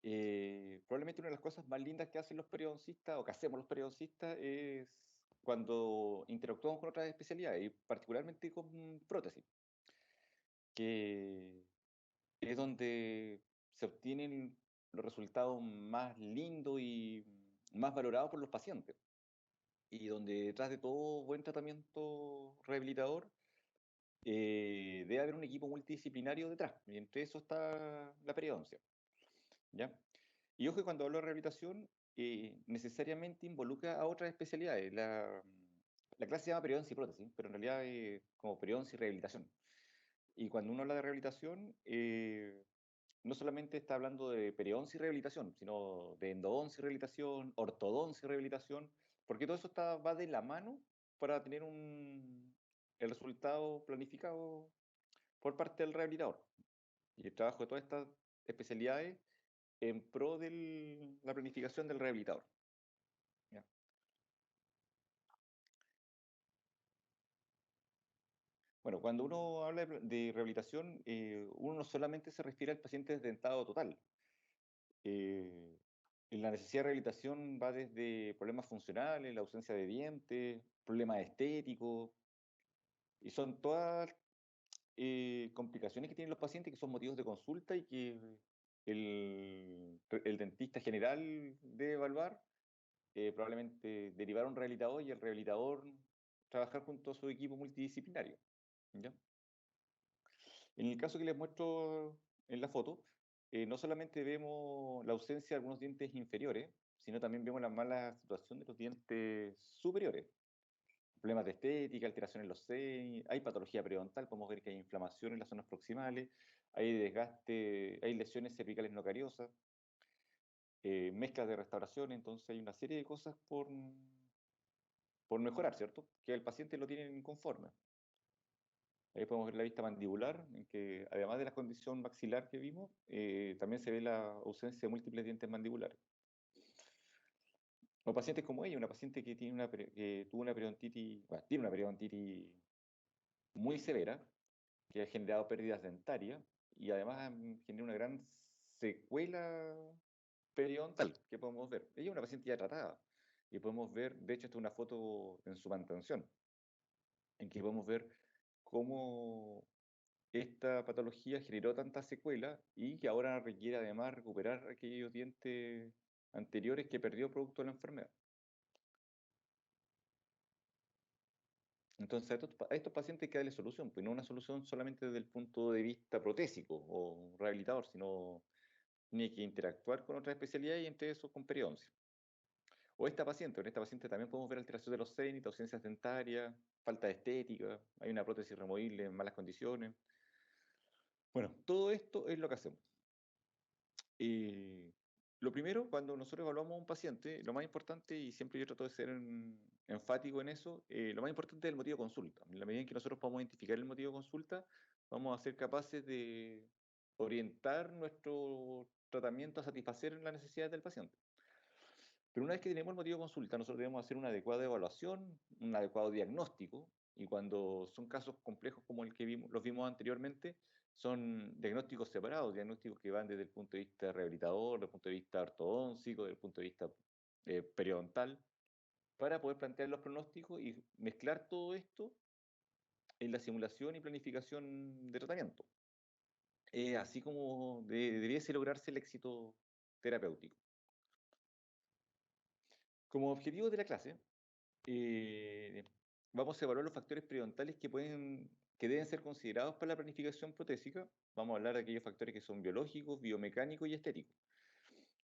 Probablemente una de las cosas más lindas que hacen los periodoncistas o que hacemos los periodoncistas es cuando interactuamos con otras especialidades, y particularmente con prótesis, que es donde se obtienen los resultados más lindos y más valorados por los pacientes, y donde detrás de todo buen tratamiento rehabilitador debe haber un equipo multidisciplinario detrás, y entre eso está la periodoncia, ¿ya? Y ojo que cuando hablo de rehabilitación, necesariamente involucra a otras especialidades. La clase se llama periodoncia y prótesis, pero en realidad es como periodoncia y rehabilitación. Y cuando uno habla de rehabilitación, no solamente está hablando de periodoncia y rehabilitación, sino de endodoncia y rehabilitación, ortodoncia y rehabilitación, porque todo eso va de la mano para tener el resultado planificado por parte del rehabilitador. Y el trabajo de todas estas especialidades en pro de la planificación del rehabilitador. ¿Ya? Bueno, cuando uno habla de rehabilitación, uno no solamente se refiere al paciente desdentado total. Eh, la necesidad de rehabilitación va desde problemas funcionales, la ausencia de dientes, problemas estéticos, y son todas complicaciones que tienen los pacientes que son motivos de consulta y que el dentista general debe evaluar, probablemente derivar a un rehabilitador y el rehabilitador trabajar junto a su equipo multidisciplinario. ¿Ya? En el caso que les muestro en la foto, no solamente vemos la ausencia de algunos dientes inferiores, sino también vemos la mala situación de los dientes superiores. Problemas de estética, alteraciones en los senos, hay patología periodontal, podemos ver que hay inflamación en las zonas proximales, hay desgaste, hay lesiones cervicales no cariosas, mezclas de restauración, entonces hay una serie de cosas por mejorar, ¿cierto? Que el paciente lo tiene inconforme. Ahí podemos ver la vista mandibular, en que además de la condición maxilar que vimos, también se ve la ausencia de múltiples dientes mandibulares. O pacientes como ella, una paciente que que tuvo una periodontitis, bueno, tiene una periodontitis muy severa, que ha generado pérdidas dentarias y además genera una gran secuela periodontal que podemos ver. Ella es una paciente ya tratada y podemos ver, de hecho, esta es una foto en su mantención, en que podemos ver cómo esta patología generó tanta secuela y que ahora requiere además recuperar aquellos dientes anteriores que perdió producto de la enfermedad. Entonces, a estos pacientes hay que darle solución, pues no una solución solamente desde el punto de vista protésico o rehabilitador, sino ni que interactuar con otras especialidades y entre eso con periodoncia. O en esta paciente también podemos ver alteración de los cénitos, ausencias dentarias, falta de estética, hay una prótesis removible en malas condiciones. Bueno, todo esto es lo que hacemos. Y lo primero, cuando nosotros evaluamos a un paciente, lo más importante, y siempre yo trato de ser enfático en eso, lo más importante es el motivo de consulta. En la medida en que nosotros podamos identificar el motivo de consulta, vamos a ser capaces de orientar nuestro tratamiento a satisfacer las necesidades del paciente. Pero una vez que tenemos el motivo de consulta, nosotros debemos hacer una adecuada evaluación, un adecuado diagnóstico, y cuando son casos complejos como el que los vimos anteriormente, son diagnósticos separados, diagnósticos que van desde el punto de vista rehabilitador, desde el punto de vista ortodóntico, desde el punto de vista periodontal, para poder plantear los pronósticos y mezclar todo esto en la simulación y planificación de tratamiento. Así como debiese lograrse el éxito terapéutico. Como objetivo de la clase, eh, vamos a evaluar los factores periodontales que deben ser considerados para la planificación protésica. Vamos a hablar de aquellos factores que son biológicos, biomecánicos y estéticos.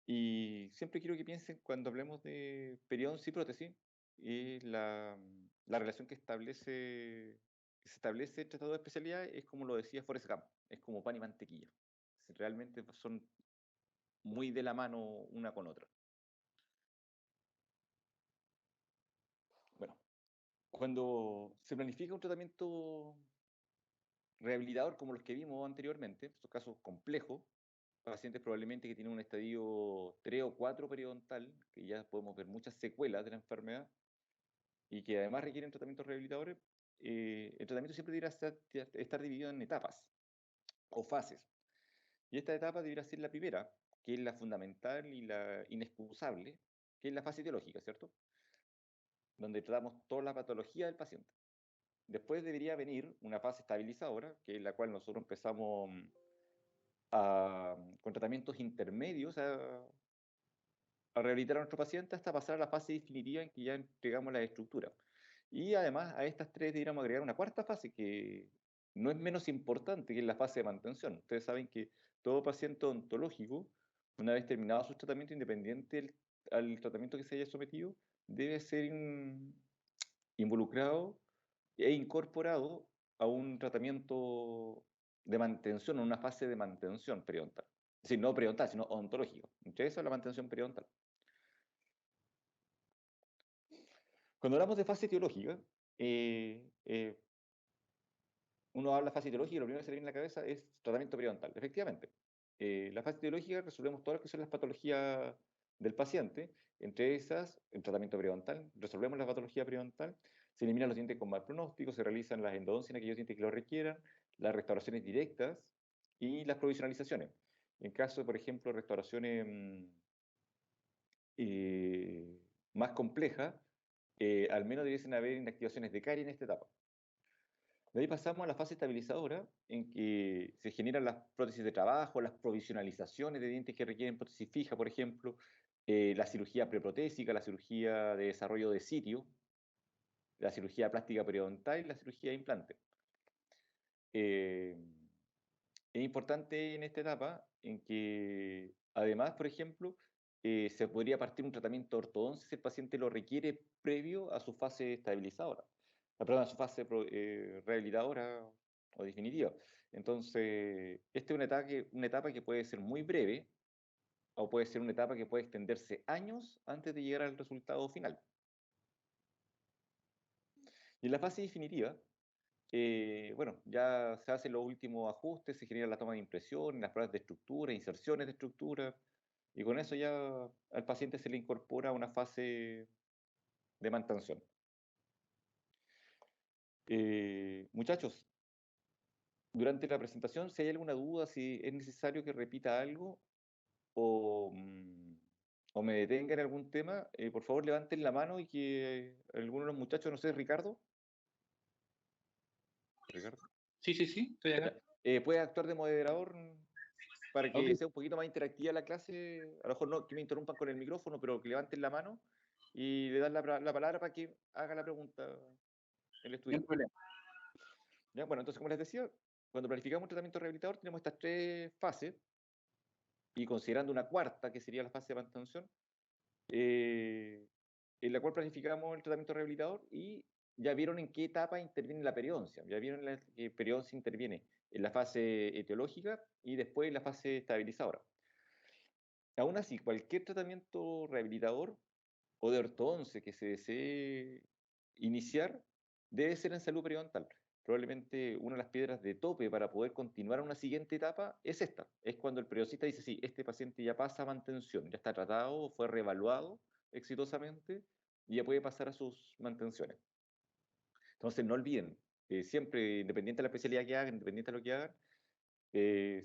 Y siempre quiero que piensen cuando hablemos de periodoncia y prótesis, la relación que se establece entre estas dos especialidades es como lo decía Forrest Gump, es como pan y mantequilla. Realmente son muy de la mano una con otra. Bueno, cuando se planifica un tratamiento rehabilitador como los que vimos anteriormente, estos casos complejos, pacientes probablemente que tienen un estadio 3 o 4 periodontal, que ya podemos ver muchas secuelas de la enfermedad y que además requieren tratamientos rehabilitadores, el tratamiento siempre debería estar dividido en etapas o fases. Y esta etapa debería ser la primera, que es la fundamental y la inexcusable, que es la fase etiológica, ¿cierto? Donde tratamos toda la patología del paciente. Después debería venir una fase estabilizadora, que es la cual nosotros empezamos con tratamientos intermedios a rehabilitar a nuestro paciente hasta pasar a la fase definitiva en que ya entregamos la estructura. Y además a estas tres deberíamos agregar una cuarta fase que no es menos importante, que es la fase de mantención. Ustedes saben que todo paciente odontológico, una vez terminado su tratamiento independiente al tratamiento que se haya sometido, debe ser involucrado e incorporado a un tratamiento de mantención, una fase de mantención periodontal. Es decir, no periodontal, sino odontológico. Entre eso la mantención periodontal. Cuando hablamos de fase etiológica, uno habla de fase etiológica y lo primero que se le viene a la cabeza es tratamiento periodontal. Efectivamente, la fase etiológica resolvemos todas las que son las patologías del paciente, entre esas el tratamiento periodontal, resolvemos la patología periodontal, se eliminan los dientes con mal pronóstico, se realizan las endodoncias en aquellos dientes que lo requieran, las restauraciones directas y las provisionalizaciones. En caso de, por ejemplo, restauraciones más complejas, al menos debiesen haber inactivaciones de carie en esta etapa. De ahí pasamos a la fase estabilizadora, en que se generan las prótesis de trabajo, las provisionalizaciones de dientes que requieren prótesis fija, por ejemplo, la cirugía preprotésica, la cirugía de desarrollo de sitio, la cirugía plástica periodontal y la cirugía de implante. Eh, es importante en esta etapa en que, además, por ejemplo, se podría partir un tratamiento de ortodoncia si el paciente lo requiere previo a su fase estabilizadora, perdón, a su fase rehabilitadora o definitiva. Entonces, esta es una etapa que puede ser muy breve o puede ser una etapa que puede extenderse años antes de llegar al resultado final. Y en la fase definitiva, bueno, ya se hacen los últimos ajustes, se genera la toma de impresión, las pruebas de estructura, inserciones de estructura, y con eso ya al paciente se le incorpora una fase de mantención. Muchachos, durante la presentación, si hay alguna duda, si es necesario que repita algo o, o me detenga en algún tema, por favor levanten la mano y que alguno de los muchachos, no sé, Ricardo. Ricardo. Sí, estoy acá. ¿Puede actuar de moderador para que Okay. sea un poquito más interactiva la clase? A lo mejor no que me interrumpan con el micrófono, pero que levanten la mano y le dan la palabra para que haga la pregunta el No hay estudiante. problema. ¿Ya? Bueno, entonces, como les decía, cuando planificamos un tratamiento rehabilitador tenemos estas tres fases y considerando una cuarta, que sería la fase de mantención, en la cual planificamos el tratamiento rehabilitador y ya vieron en qué etapa interviene la periodoncia. Ya vieron que periodoncia interviene en la fase etiológica y después en la fase estabilizadora. Aún así, cualquier tratamiento rehabilitador o de ortodoncia que se desee iniciar debe ser en salud periodontal. Probablemente una de las piedras de tope para poder continuar a una siguiente etapa es esta. Es cuando el periodoncista dice, sí, este paciente ya pasa a mantención, ya está tratado, fue reevaluado exitosamente y ya puede pasar a sus mantenciones. Entonces, no olviden, siempre, independiente de la especialidad que hagan, independiente de lo que hagan,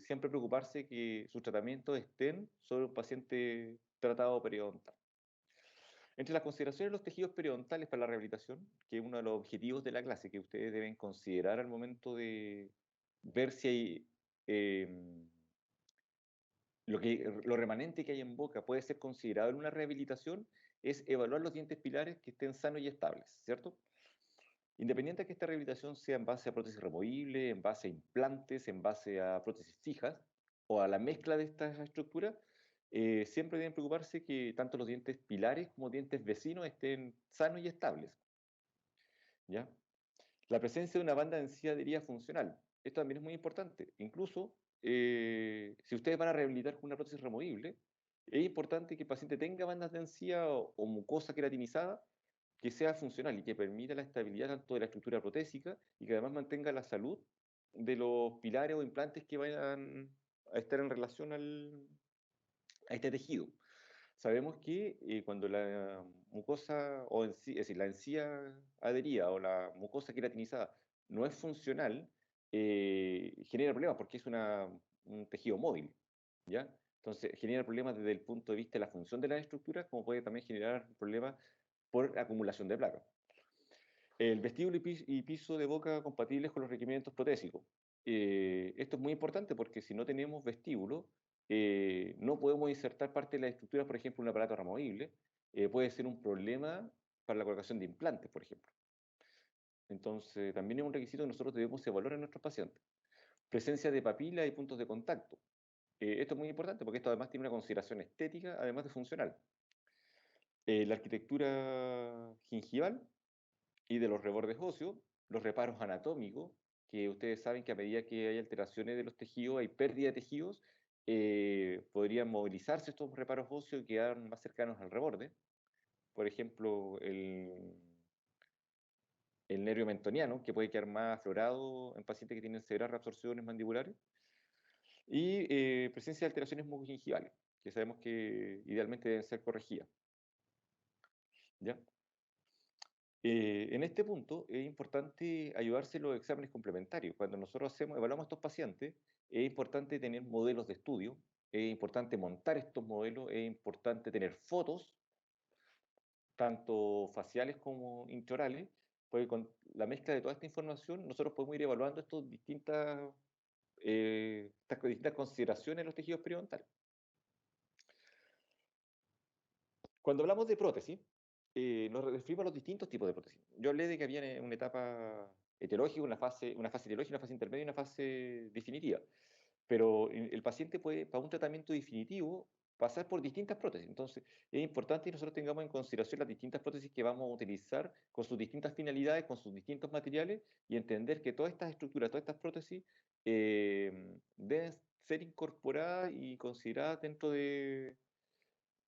siempre preocuparse que sus tratamientos estén sobre un paciente tratado periodontal. Entre las consideraciones de los tejidos periodontales para la rehabilitación, que es uno de los objetivos de la clase que ustedes deben considerar al momento de ver si hay lo remanente que hay en boca puede ser considerado en una rehabilitación, es evaluar los dientes pilares que estén sanos y estables, ¿cierto? Independiente de que esta rehabilitación sea en base a prótesis removibles, en base a implantes, en base a prótesis fijas o a la mezcla de estas estructuras, siempre deben preocuparse que tanto los dientes pilares como dientes vecinos estén sanos y estables. ¿Ya? La presencia de una banda de encía adherida funcional. Esto también es muy importante. Incluso, si ustedes van a rehabilitar con una prótesis removible, es importante que el paciente tenga bandas de encía o mucosa queratinizada que sea funcional y que permita la estabilidad tanto de la estructura protésica y que además mantenga la salud de los pilares o implantes que vayan a estar en relación a este tejido. Sabemos que cuando la mucosa, es decir, la encía adherida o la mucosa queratinizada no es funcional, genera problemas porque es un tejido móvil, ¿ya? Entonces, genera problemas desde el punto de vista de la función de las estructuras, como puede también generar problemas por acumulación de placa. El vestíbulo y piso de boca compatibles con los requerimientos protésicos. Esto es muy importante porque si no tenemos vestíbulo, no podemos insertar parte de la estructura, por ejemplo, un aparato removible. Puede ser un problema para la colocación de implantes, por ejemplo. Entonces, también es un requisito que nosotros debemos evaluar en nuestros pacientes. Presencia de papila y puntos de contacto. Esto es muy importante porque esto además tiene una consideración estética, además de funcional. La arquitectura gingival y de los rebordes óseos, los reparos anatómicos, que ustedes saben que a medida que hay alteraciones de los tejidos, hay pérdida de tejidos, podrían movilizarse estos reparos óseos y quedar más cercanos al reborde. Por ejemplo, el nervio mentoniano, que puede quedar más aflorado en pacientes que tienen severas reabsorciones mandibulares. Y presencia de alteraciones mucogingivales, que sabemos que idealmente deben ser corregidas. ¿Ya? En este punto es importante ayudarse en los exámenes complementarios. Cuando nosotros evaluamos a estos pacientes, es importante tener modelos de estudio, es importante montar estos modelos, es importante tener fotos, tanto faciales como intraorales, porque con la mezcla de toda esta información nosotros podemos ir evaluando estas distintas consideraciones en los tejidos periodontales. Cuando hablamos de prótesis, nos referimos a los distintos tipos de prótesis. Yo hablé de que había una etapa etiológica, una fase etiológica, una fase intermedia y una fase definitiva. Pero el paciente puede, para un tratamiento definitivo, pasar por distintas prótesis. Entonces, es importante que nosotros tengamos en consideración las distintas prótesis que vamos a utilizar con sus distintas finalidades, con sus distintos materiales, y entender que todas estas estructuras, todas estas prótesis, deben ser incorporadas y consideradas dentro de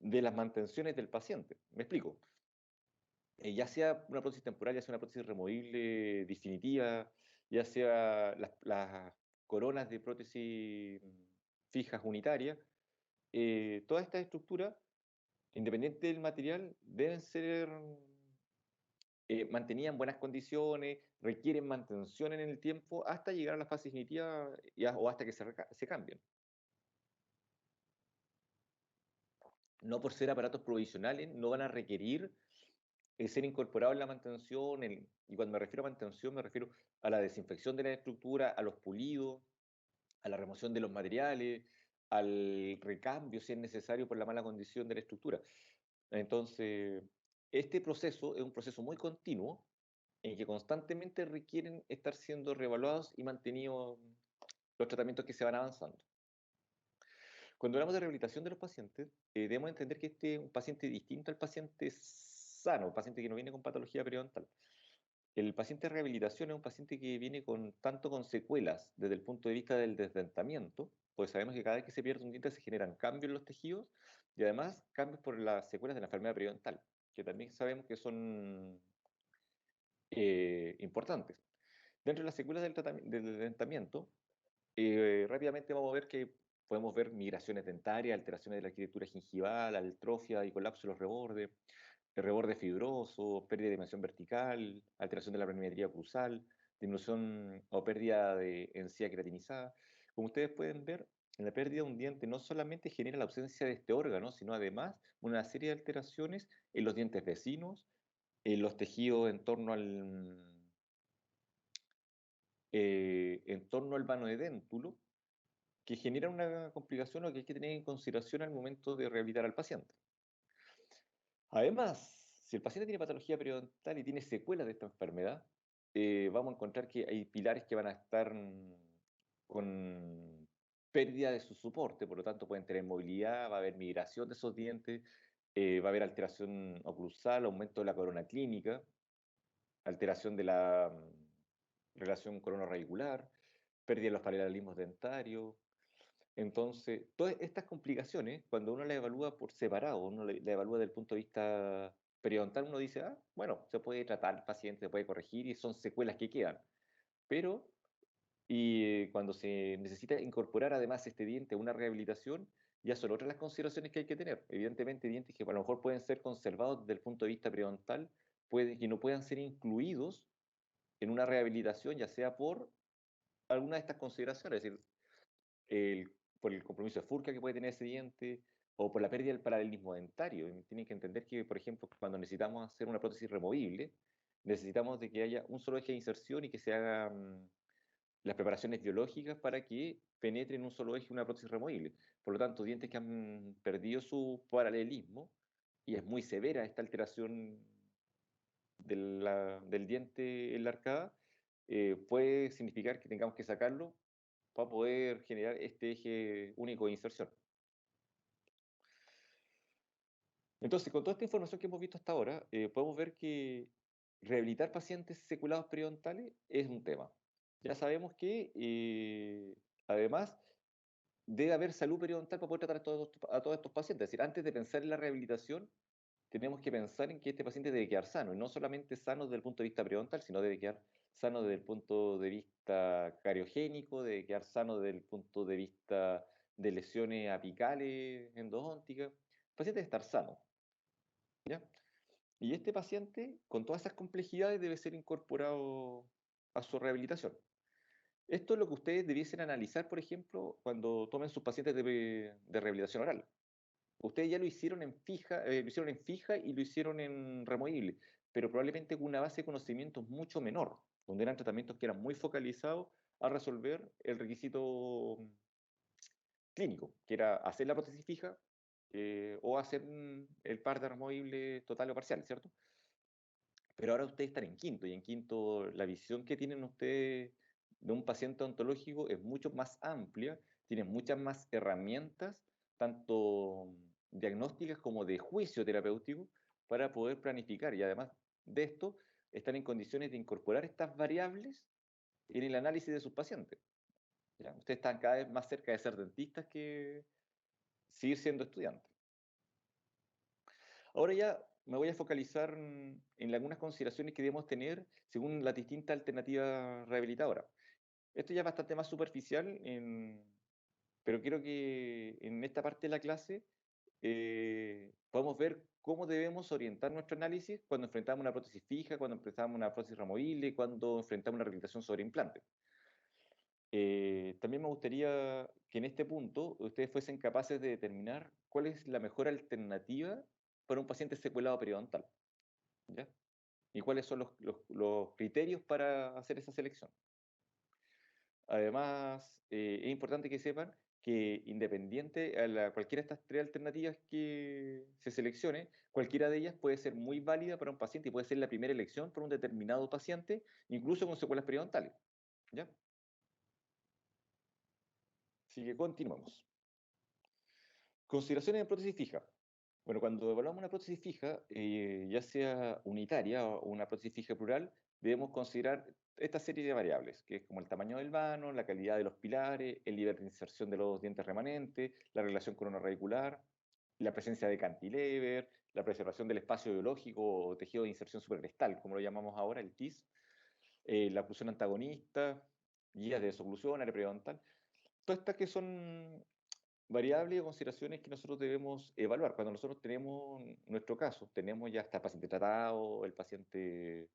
las mantenciones del paciente. Me explico. Ya sea una prótesis temporal, ya sea una prótesis removible definitiva, ya sea las coronas de prótesis fijas unitarias, todas estas estructuras, independiente del material, deben ser mantenidas en buenas condiciones, requieren mantención en el tiempo hasta llegar a la fase definitiva o hasta que se cambien. No por ser aparatos provisionales, no van a requerir ser incorporados en la mantención, y cuando me refiero a mantención me refiero a la desinfección de la estructura, a los pulidos, a la remoción de los materiales, al recambio si es necesario por la mala condición de la estructura. Entonces, este proceso es un proceso muy continuo en que constantemente requieren estar siendo reevaluados y mantenidos los tratamientos que se van avanzando. Cuando hablamos de rehabilitación de los pacientes, debemos entender que este es un paciente distinto al paciente sano, paciente que no viene con patología periodontal. El paciente de rehabilitación es un paciente que viene tanto con secuelas desde el punto de vista del desdentamiento, pues sabemos que cada vez que se pierde un diente se generan cambios en los tejidos y además cambios por las secuelas de la enfermedad periodontal, que también sabemos que son importantes. Dentro de las secuelas del desdentamiento, rápidamente vamos a ver que podemos ver migraciones dentarias, alteraciones de la arquitectura gingival, atrofia y colapso de los rebordes, el reborde fibroso, pérdida de dimensión vertical, alteración de la planimetría cruzal, disminución o pérdida de encía queratinizada. Como ustedes pueden ver, la pérdida de un diente no solamente genera la ausencia de este órgano, sino además una serie de alteraciones en los dientes vecinos, en los tejidos en torno al vano de déntulo, que generan una complicación o que hay que tener en consideración al momento de rehabilitar al paciente. Además, si el paciente tiene patología periodontal y tiene secuelas de esta enfermedad, vamos a encontrar que hay pilares que van a estar con pérdida de su soporte, por lo tanto pueden tener movilidad, va a haber migración de esos dientes, va a haber alteración oclusal, aumento de la corona clínica, alteración de la relación corona-radicular, pérdida de los paralelismos dentarios. Entonces, todas estas complicaciones, cuando uno las evalúa por separado, uno la evalúa desde el punto de vista periodontal, uno dice, ah, bueno, se puede tratar el paciente, se puede corregir y son secuelas que quedan. Pero, cuando se necesita incorporar además este diente a una rehabilitación, ya son otras las consideraciones que hay que tener. Evidentemente, dientes que a lo mejor pueden ser conservados desde el punto de vista periodontal, puede que no puedan ser incluidos en una rehabilitación, ya sea por alguna de estas consideraciones, es decir, por el compromiso de furca que puede tener ese diente, o por la pérdida del paralelismo dentario. Tienen que entender que, por ejemplo, cuando necesitamos hacer una prótesis removible, necesitamos de que haya un solo eje de inserción y que se hagan las preparaciones biológicas para que penetre en un solo eje una prótesis removible. Por lo tanto, dientes que han perdido su paralelismo, y es muy severa esta alteración del diente en la arcada, puede significar que tengamos que sacarlo para poder generar este eje único de inserción. Entonces, con toda esta información que hemos visto hasta ahora, podemos ver que rehabilitar pacientes seculados periodontales es un tema. Ya sabemos que, además, debe haber salud periodontal para poder tratar a todos estos pacientes. Es decir, antes de pensar en la rehabilitación, tenemos que pensar en que este paciente debe quedar sano, y no solamente sano desde el punto de vista periodontal, sino debe quedar sano desde el punto de vista cariogénico, debe quedar sano desde el punto de vista de lesiones apicales, endodónticas. El paciente debe estar sano, ¿ya? Y este paciente, con todas esas complejidades, debe ser incorporado a su rehabilitación. Esto es lo que ustedes debiesen analizar, por ejemplo, cuando tomen sus pacientes de rehabilitación oral. Ustedes ya lo hicieron en fija, y lo hicieron en removible, pero probablemente con una base de conocimientos mucho menor, donde eran tratamientos que eran muy focalizados a resolver el requisito clínico, que era hacer la prótesis fija o hacer el par de removible total o parcial, ¿cierto? Pero ahora ustedes están en quinto, y en quinto la visión que tienen ustedes de un paciente ontológico es mucho más amplia, tienen muchas más herramientas, tanto diagnósticas como de juicio terapéutico, para poder planificar. Y además de esto, están en condiciones de incorporar estas variables en el análisis de sus pacientes. ¿Ya? Ustedes están cada vez más cerca de ser dentistas que seguir siendo estudiantes. Ahora ya me voy a focalizar en algunas consideraciones que debemos tener según las distintas alternativas rehabilitadoras. Esto ya es bastante más superficial, pero quiero que en esta parte de la clase podamos ver cómo debemos orientar nuestro análisis cuando enfrentamos una prótesis fija, cuando enfrentamos una prótesis removible, cuando enfrentamos una rehabilitación sobre implante. También me gustaría que en este punto ustedes fuesen capaces de determinar cuál es la mejor alternativa para un paciente secuelado periodontal, ¿ya? Y cuáles son los criterios para hacer esa selección. Además, es importante que sepan que, independiente a cualquiera de estas tres alternativas que se seleccione, cualquiera de ellas puede ser muy válida para un paciente y puede ser la primera elección para un determinado paciente, incluso con secuelas periodontales, ¿ya? Así que continuamos. Consideraciones de prótesis fija. Bueno, cuando evaluamos una prótesis fija, ya sea unitaria o una prótesis fija plural, debemos considerar esta serie de variables, que es como el tamaño del vano, la calidad de los pilares, el nivel de inserción de los dientes remanentes, la relación corona-radicular, la presencia de cantilever, la preservación del espacio biológico o tejido de inserción supercrestal, como lo llamamos ahora, el TIS, la oclusión antagonista, guías de desoclusión, área periodontal. Todas estas que son variables o consideraciones que nosotros debemos evaluar. Cuando nosotros tenemos nuestro caso, tenemos ya está el paciente tratado, el paciente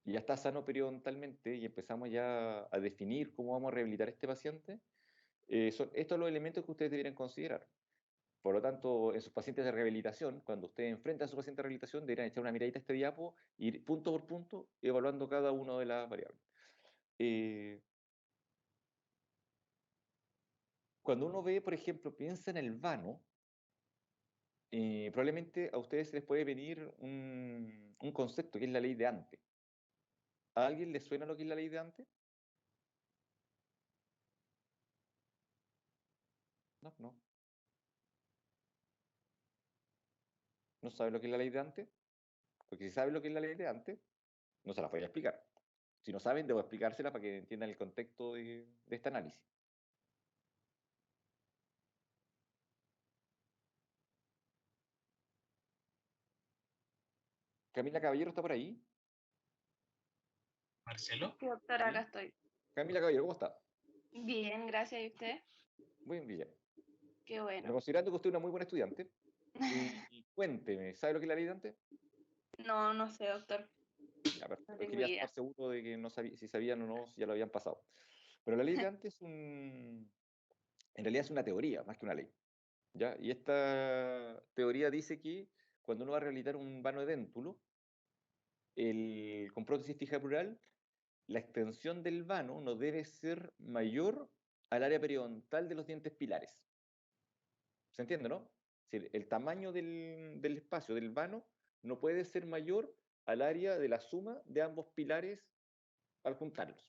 ya está sano periodontalmente y empezamos ya a definir cómo vamos a rehabilitar a este paciente, son estos los elementos que ustedes deberían considerar. Por lo tanto, en sus pacientes de rehabilitación, cuando ustedes enfrentan a su paciente de rehabilitación, deberían echar una miradita a este diapo e ir punto por punto evaluando cada una de las variables. Cuando uno ve, por ejemplo, piensa en el vano, probablemente a ustedes se les puede venir un concepto que es la ley de Ante. ¿A alguien le suena lo que es la ley de Ante? No, no. ¿No sabe lo que es la ley de Ante? Porque si saben lo que es la ley de Ante, no se la voy a explicar. Si no saben, debo explicársela para que entiendan el contexto de este análisis. Camila Caballero está por ahí. Marcelo. Sí, doctor, acá ¿Sí? estoy. Camila Caballero, ¿cómo está? Bien, gracias. ¿Y usted? Muy bien. Qué Bueno, bueno. considerando que usted es una muy buena estudiante, y cuénteme, ¿sabe lo que es la ley de Ante? No, no sé, doctor. Ya, No perfecto. tengo Quería estar idea. seguro de que no sabía, si sabían o no, si ya lo habían pasado. Pero la ley de Ante es En realidad es una teoría, más que una ley. ¿Ya? Y esta teoría dice que cuando uno va a rehabilitar un vano edéntulo, con prótesis fija plural, la extensión del vano no debe ser mayor al área periodontal de los dientes pilares. ¿Se entiende, no? Es decir, el tamaño del espacio del vano no puede ser mayor al área de la suma de ambos pilares al juntarlos.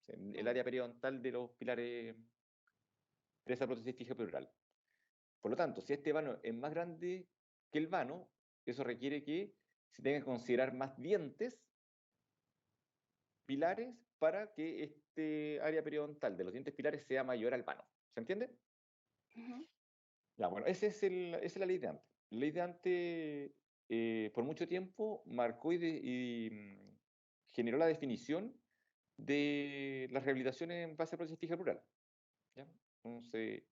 El área periodontal de los pilares de esa prótesis fija plural. Por lo tanto, si este vano es más grande que el vano, eso requiere que se tengan que considerar más dientes pilares para que este área periodontal de los dientes pilares sea mayor al vano. ¿Se entiende? Ujú. Ya, bueno, esa es la ley de Ante. La ley de Ante, por mucho tiempo, marcó generó la definición de las rehabilitaciones en base a prótesis fija plural. ¿Ya? Entonces,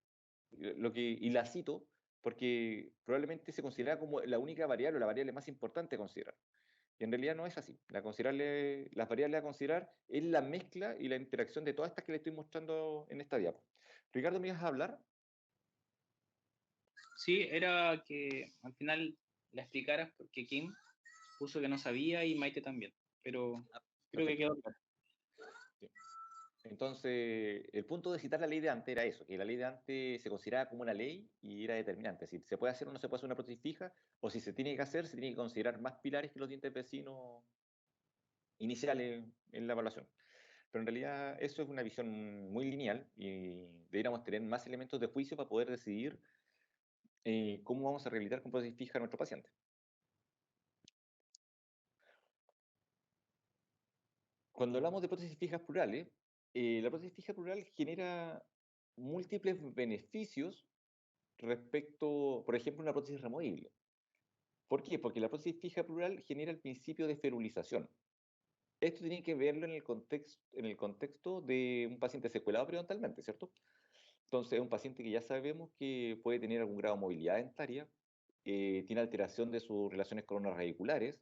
y la cito porque probablemente se considera como la única variable o la variable más importante a considerar. Y en realidad no es así. Las variables a considerar es la mezcla y la interacción de todas estas que le estoy mostrando en esta diapo. Ricardo, ¿me ibas a hablar? Sí, era que al final la explicaras porque Kim puso que no sabía y Maite también, pero creo que Perfecto. quedó claro. Sí. Entonces, el punto de citar la ley de Ante era eso, que la ley de Ante se consideraba como una ley y era determinante. Si se puede hacer o no se puede hacer una prótesis fija, o si se tiene que hacer, se tiene que considerar más pilares que los dientes vecinos iniciales en la evaluación. Pero en realidad eso es una visión muy lineal y deberíamos tener más elementos de juicio para poder decidir cómo vamos a rehabilitar con prótesis fija a nuestro paciente. Cuando hablamos de prótesis fijas plurales, la prótesis fija plural genera múltiples beneficios respecto, por ejemplo, a una prótesis removible. ¿Por qué? Porque la prótesis fija plural genera el principio de ferulización. Esto tiene que verlo en el contexto de un paciente secuelado periodontalmente, ¿cierto? Entonces, es un paciente que ya sabemos que puede tener algún grado de movilidad dentaria, tiene alteración de sus relaciones coronoradiculares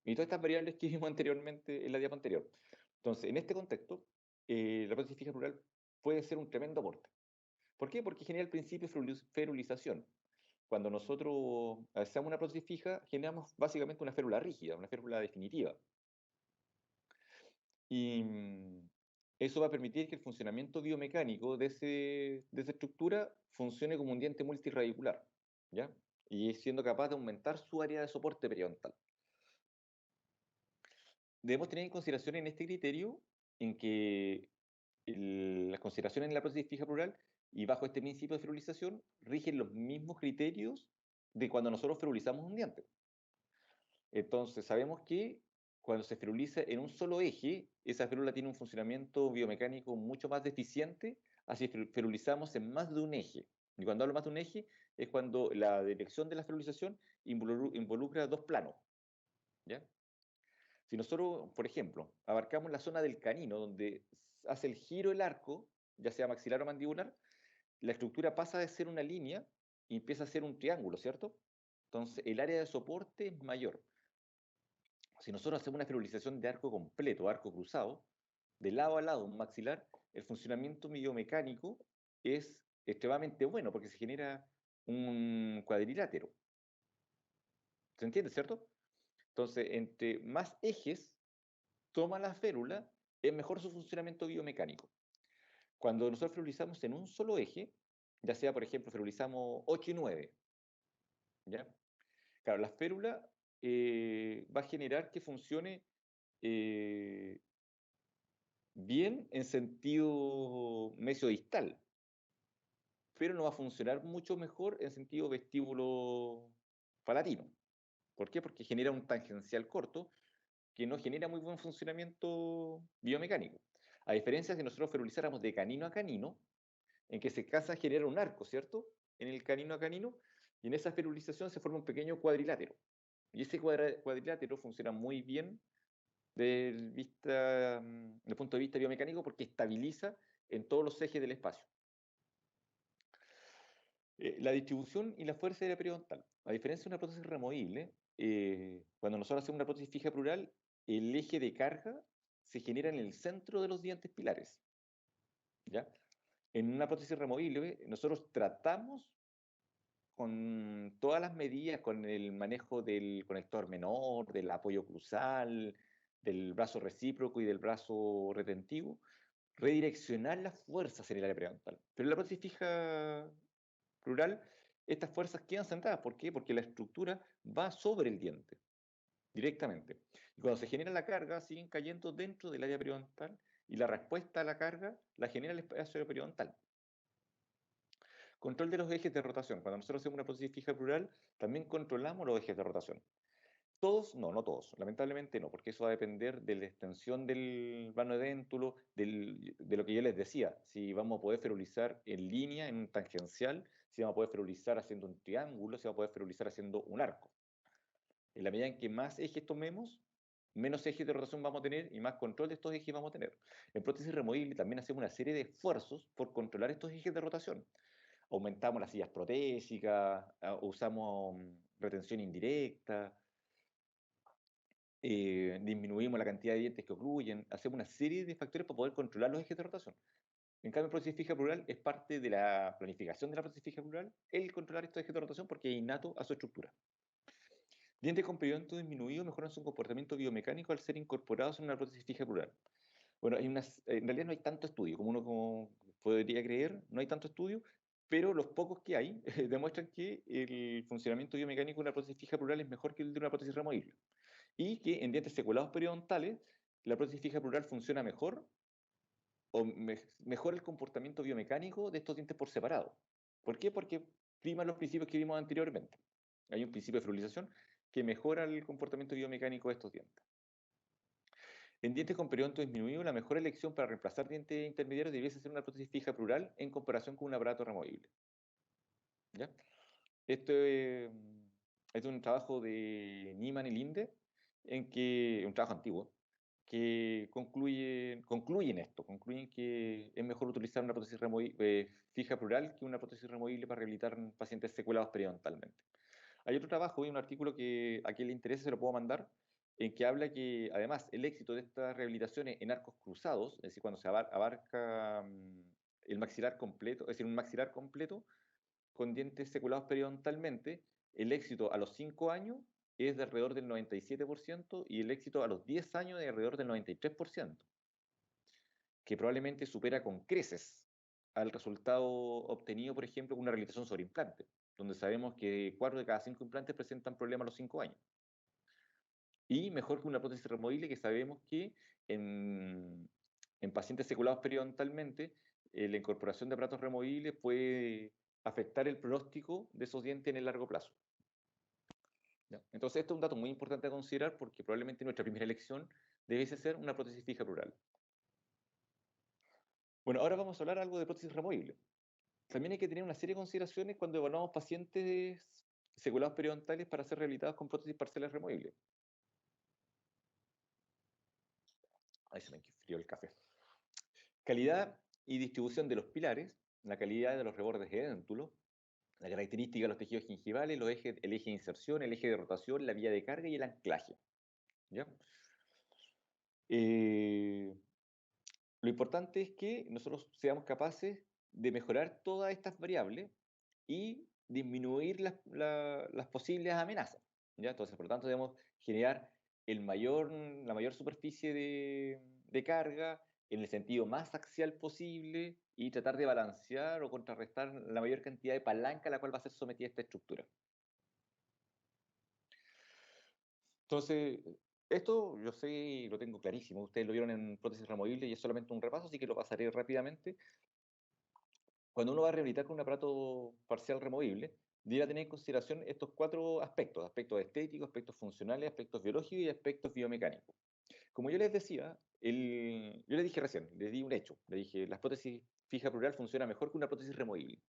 y todas estas variables que vimos anteriormente en la diapo anterior. Entonces, en este contexto, la prótesis fija plural puede ser un tremendo aporte. ¿Por qué? Porque genera el principio de ferulización. Cuando nosotros hacemos una prótesis fija, generamos básicamente una férula rígida, una férula definitiva. Y eso va a permitir que el funcionamiento biomecánico de esa estructura funcione como un diente multiradicular, ¿ya? Y siendo capaz de aumentar su área de soporte periodontal. Debemos tener en consideración en este criterio en que las consideraciones en la prótesis fija plural y bajo este principio de ferulización rigen los mismos criterios de cuando nosotros ferulizamos un diente. Entonces, sabemos que cuando se feruliza en un solo eje, esa férula tiene un funcionamiento biomecánico mucho más deficiente así ferulizamos en más de un eje. Y cuando hablo más de un eje, es cuando la dirección de la ferulización involucra dos planos. ¿Ya? Si nosotros, por ejemplo, abarcamos la zona del canino, donde hace el giro el arco, ya sea maxilar o mandibular, la estructura pasa de ser una línea y empieza a ser un triángulo, ¿cierto? Entonces, el área de soporte es mayor. Si nosotros hacemos una ferulización de arco completo, arco cruzado, de lado a lado, un maxilar, el funcionamiento biomecánico es extremadamente bueno porque se genera un cuadrilátero. ¿Se entiende, cierto? Entonces, entre más ejes toma la férula, es mejor su funcionamiento biomecánico. Cuando nosotros ferulizamos en un solo eje, ya sea, por ejemplo, ferulizamos 8 y 9, ¿ya? Claro, la férula va a generar que funcione eh, bien en sentido mesiodistal, pero no va a funcionar mucho mejor en sentido vestíbulo palatino. ¿Por qué? Porque genera un tangencial corto que no genera muy buen funcionamiento biomecánico. A diferencia de si nosotros ferulizáramos de canino a canino, en que se casa a generar un arco, ¿cierto? En el canino a canino, y en esa ferulización se forma un pequeño cuadrilátero. Y ese cuadrilátero funciona muy bien del punto de vista biomecánico porque estabiliza en todos los ejes del espacio. La distribución y la fuerza aérea periodontal. A diferencia de una prótesis removible, cuando nosotros hacemos una prótesis fija plural, el eje de carga se genera en el centro de los dientes pilares. ¿Ya? En una prótesis removible, nosotros tratamos con todas las medidas, con el manejo del conector menor, del apoyo cruzal, del brazo recíproco y del brazo retentivo, redireccionar las fuerzas en el área periodontal. Pero en la prótesis fija plural, estas fuerzas quedan centradas. ¿Por qué? Porque la estructura va sobre el diente, directamente. Y cuando se genera la carga, siguen cayendo dentro del área periodontal y la respuesta a la carga la genera el espacio periodontal. Control de los ejes de rotación. Cuando nosotros hacemos una prótesis fija plural, también controlamos los ejes de rotación. Todos, no, no todos, lamentablemente no, porque eso va a depender de la extensión del vano edéntulo, de lo que yo les decía, si vamos a poder ferulizar en línea, en un tangencial, si vamos a poder ferulizar haciendo un triángulo, si vamos a poder ferulizar haciendo un arco. En la medida en que más ejes tomemos, menos ejes de rotación vamos a tener y más control de estos ejes vamos a tener. En prótesis removible también hacemos una serie de esfuerzos por controlar estos ejes de rotación. Aumentamos las sillas protésicas, usamos retención indirecta, disminuimos la cantidad de dientes que ocluyen, hacemos una serie de factores para poder controlar los ejes de rotación. En cambio, prótesis fija plural es parte de la planificación de la prótesis fija plural el controlar estos ejes de rotación porque es innato a su estructura. Dientes con periodonto disminuido mejoran su comportamiento biomecánico al ser incorporados en una prótesis fija plural. Bueno, en realidad no hay tanto estudio como uno podría creer, no hay tanto estudio, pero los pocos que hay demuestran que el funcionamiento biomecánico de una prótesis fija plural es mejor que el de una prótesis removible. Y que en dientes seculados periodontales la prótesis fija plural funciona mejor o mejora el comportamiento biomecánico de estos dientes por separado. ¿Por qué? Porque priman los principios que vimos anteriormente. Hay un principio de ferilización que mejora el comportamiento biomecánico de estos dientes. En dientes con periodonto disminuido, la mejor elección para reemplazar dientes intermediarios debiese ser una prótesis fija plural en comparación con un aparato removible. ¿Ya? Esto es un trabajo de Niemann y Linde, un trabajo antiguo, que concluyen que es mejor utilizar una prótesis fija plural que una prótesis removible para rehabilitar pacientes seculados periodontalmente. Hay otro trabajo y un artículo que a quien le interese se lo puedo mandar, en que habla que además el éxito de estas rehabilitaciones en arcos cruzados, es decir, cuando se abarca el maxilar completo, es decir, un maxilar completo con dientes seculados periodontalmente, el éxito a los 5 años es de alrededor del 97% y el éxito a los 10 años de alrededor del 93%, que probablemente supera con creces al resultado obtenido, por ejemplo, con una rehabilitación sobre implante, donde sabemos que 4 de cada 5 implantes presentan problemas a los 5 años. Y mejor que una prótesis removible que sabemos que en pacientes seculados periodontalmente, la incorporación de aparatos removibles puede afectar el pronóstico de esos dientes en el largo plazo. ¿Ya? Entonces, esto es un dato muy importante a considerar porque probablemente nuestra primera elección debe ser una prótesis fija plural. Bueno, ahora vamos a hablar algo de prótesis removible. También hay que tener una serie de consideraciones cuando evaluamos pacientes seculados periodontales para ser rehabilitados con prótesis parciales removibles. Ahí se me enfrió el café. Calidad y distribución de los pilares, la calidad de los rebordes edéntulos, la característica de los tejidos gingivales, el eje de inserción, el eje de rotación, la vía de carga y el anclaje. ¿Ya? Lo importante es que nosotros seamos capaces de mejorar todas estas variables y disminuir las posibles amenazas. ¿Ya? Entonces, por lo tanto, debemos generar la mayor superficie de carga en el sentido más axial posible y tratar de balancear o contrarrestar la mayor cantidad de palanca a la cual va a ser sometida esta estructura. Entonces, esto yo sé y lo tengo clarísimo. Ustedes lo vieron en prótesis removible y es solamente un repaso, así que lo pasaré rápidamente. Cuando uno va a rehabilitar con un aparato parcial removible, deberá tener en consideración estos 4 aspectos: aspectos estéticos, aspectos funcionales, aspectos biológicos y aspectos biomecánicos. Como yo les decía, yo les dije recién, les di un hecho, les dije, la prótesis fija plural funciona mejor que una prótesis removible.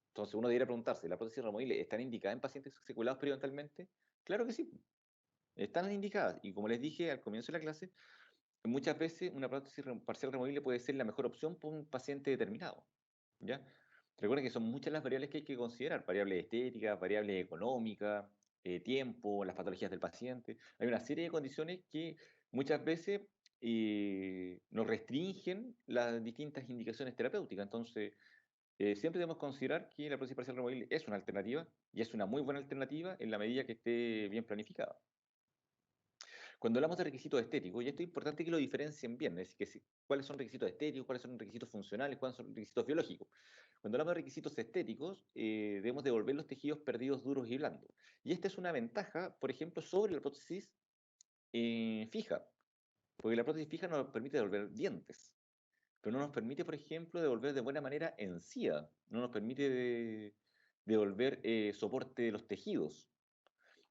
Entonces uno debería preguntarse, ¿la prótesis removible está indicada en pacientes seculados periodontalmente? Claro que sí, están indicadas. Y como les dije al comienzo de la clase, muchas veces una prótesis parcial removible puede ser la mejor opción para un paciente determinado. ¿Ya? Recuerden que son muchas las variables que hay que considerar, variables estéticas, variables económicas, tiempo, las patologías del paciente. Hay una serie de condiciones que muchas veces nos restringen las distintas indicaciones terapéuticas. Entonces, siempre debemos considerar que la prótesis parcial removible es una alternativa y es una muy buena alternativa en la medida que esté bien planificada. Cuando hablamos de requisitos estéticos, y esto es importante que lo diferencien bien, es decir, cuáles son requisitos estéticos, cuáles son requisitos funcionales, cuáles son requisitos biológicos. Cuando hablamos de requisitos estéticos, debemos devolver los tejidos perdidos duros y blandos. Y esta es una ventaja, por ejemplo, sobre la prótesis fija, porque la prótesis fija nos permite devolver dientes, pero no nos permite, por ejemplo, devolver de buena manera encía, no nos permite devolver soporte de los tejidos.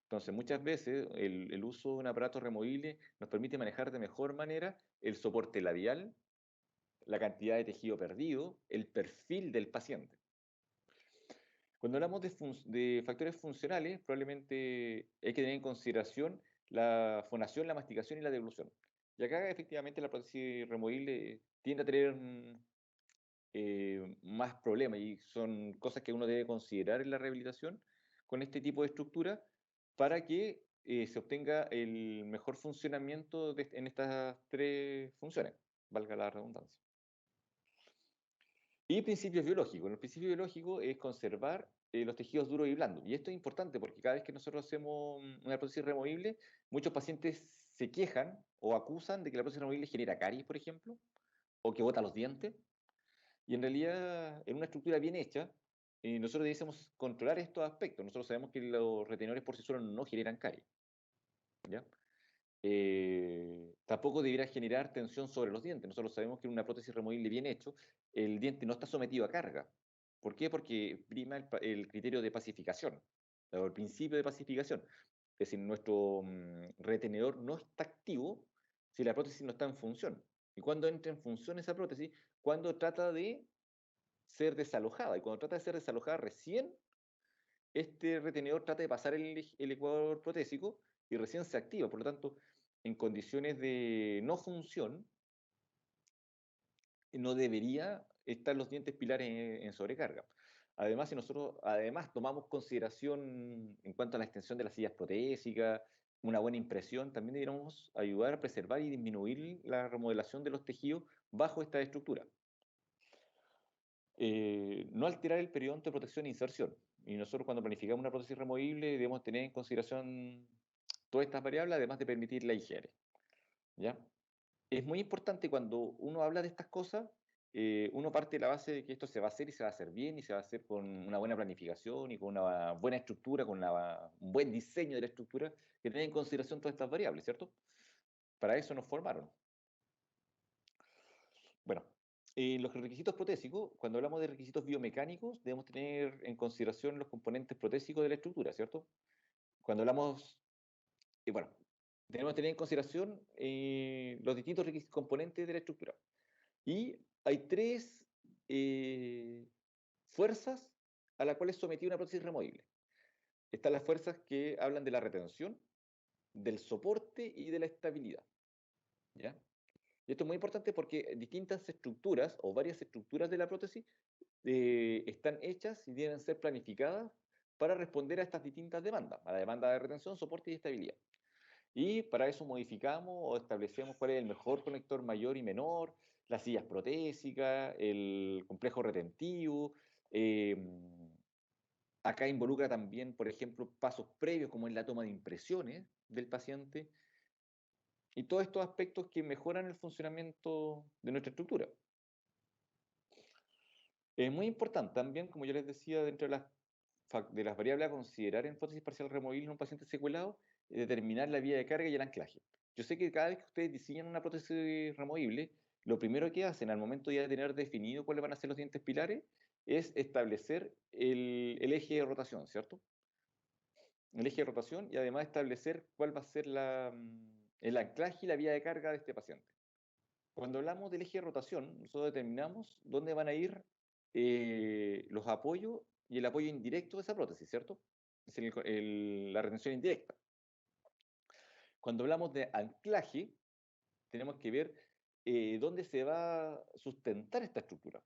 Entonces, muchas veces el uso de un aparato removible nos permite manejar de mejor manera el soporte labial, la cantidad de tejido perdido, el perfil del paciente. Cuando hablamos de factores funcionales, probablemente hay que tener en consideración la fonación, la masticación y la deglución. Y acá, efectivamente, la prótesis removible tiende a tener más problemas y son cosas que uno debe considerar en la rehabilitación con este tipo de estructura para que se obtenga el mejor funcionamiento en estas tres funciones, valga la redundancia. Y principios biológicos. El principio biológico es conservar los tejidos duros y blandos. Y esto es importante porque cada vez que nosotros hacemos una prótesis removible, muchos pacientes se quejan o acusan de que la prótesis removible genera caries, por ejemplo, o que bota los dientes. Y en realidad, en una estructura bien hecha, nosotros debemos controlar estos aspectos. Nosotros sabemos que los retenedores por sí solos no generan caries, ¿ya? Tampoco debería generar tensión sobre los dientes. Nosotros sabemos que en una prótesis removible bien hecho, el diente no está sometido a carga. ¿Por qué? Porque prima el criterio de pacificación, o el principio de pacificación. Es decir, nuestro retenedor no está activo si la prótesis no está en función. ¿Y cuando entra en función esa prótesis? Cuando trata de ser desalojada. Y cuando trata de ser desalojada recién, este retenedor trata de pasar el ecuador protésico y recién se activa. Por lo tanto, en condiciones de no función, no debería estar los dientes pilares en sobrecarga. Además, si nosotros tomamos consideración en cuanto a la extensión de las sillas protésicas, una buena impresión, también deberíamos ayudar a preservar y disminuir la remodelación de los tejidos bajo esta estructura. No alterar el periodonto de protección e inserción. Y nosotros cuando planificamos una prótesis removible debemos tener en consideración todas estas variables, además de permitir la higiene. ¿Ya? Es muy importante cuando uno habla de estas cosas, uno parte de la base de que esto se va a hacer y se va a hacer bien y se va a hacer con una buena planificación y con una buena estructura, con un buen diseño de la estructura, que tenga en consideración todas estas variables, ¿cierto? Para eso nos formaron. Bueno, los requisitos protésicos, cuando hablamos de requisitos biomecánicos, debemos tener en consideración los componentes protésicos de la estructura, ¿cierto? Cuando hablamos, bueno, tenemos que tener en consideración los distintos componentes de la estructura. Y hay tres fuerzas a las cuales es sometida una prótesis removible. Están las fuerzas que hablan de la retención, del soporte y de la estabilidad. ¿Ya? Y esto es muy importante porque distintas estructuras o varias estructuras de la prótesis están hechas y deben ser planificadas para responder a estas distintas demandas, a la demanda de retención, soporte y estabilidad. Y para eso modificamos o establecemos cuál es el mejor conector mayor y menor, las sillas protésicas, el complejo retentivo. Acá involucra también, por ejemplo, pasos previos como es la toma de impresiones del paciente y todos estos aspectos que mejoran el funcionamiento de nuestra estructura. Es muy importante también, como yo les decía, dentro de las variables a considerar en prótesis parcial removible en un paciente secuelado, determinar la vía de carga y el anclaje. Yo sé que cada vez que ustedes diseñan una prótesis removible, lo primero que hacen al momento ya de tener definido cuáles van a ser los dientes pilares es establecer el eje de rotación, ¿cierto? El eje de rotación y además establecer cuál va a ser el anclaje y la vía de carga de este paciente. Cuando hablamos del eje de rotación, nosotros determinamos dónde van a ir los apoyos y el apoyo indirecto de esa prótesis, ¿cierto? Es la retención indirecta. Cuando hablamos de anclaje, tenemos que ver dónde se va a sustentar esta estructura.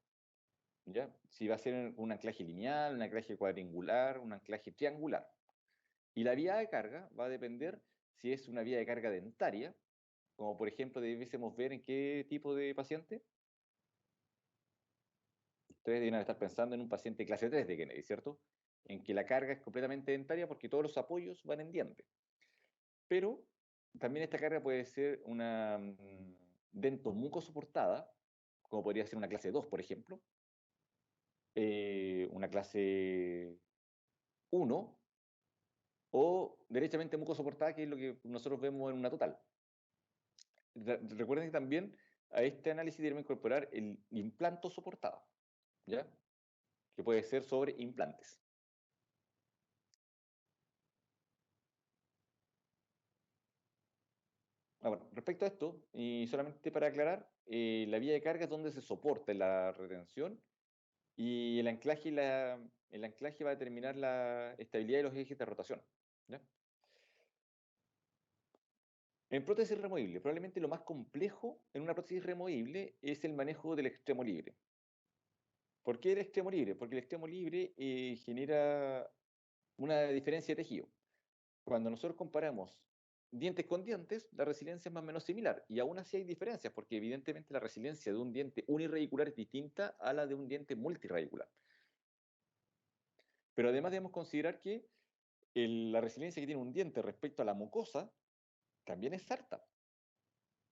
¿Ya? Si va a ser un anclaje lineal, un anclaje cuadrangular, un anclaje triangular. Y la vía de carga va a depender si es una vía de carga dentaria como por ejemplo debiésemos ver en qué tipo de paciente. Ustedes deben estar pensando en un paciente clase 3 de Kennedy, ¿cierto? En que la carga es completamente dentaria porque todos los apoyos van en diente. Pero también esta carga puede ser una dentomuco soportada, como podría ser una clase 2, por ejemplo, una clase 1, o derechamente muco soportada, que es lo que nosotros vemos en una total. Recuerden que también a este análisis debemos incorporar el implanto soportado, ¿ya? Que puede ser sobre implantes. Bueno, respecto a esto, y solamente para aclarar, la vía de carga es donde se soporta la retención y el anclaje, el anclaje va a determinar la estabilidad de los ejes de rotación, ¿ya? En prótesis removible, probablemente lo más complejo en una prótesis removible es el manejo del extremo libre. ¿Por qué el extremo libre? Porque el extremo libre genera una diferencia de tejido. Cuando nosotros comparamos dientes con dientes, la resiliencia es más o menos similar. Y aún así hay diferencias, porque evidentemente la resiliencia de un diente unirradicular es distinta a la de un diente multiradicular. Pero además debemos considerar que la resiliencia que tiene un diente respecto a la mucosa también es alta,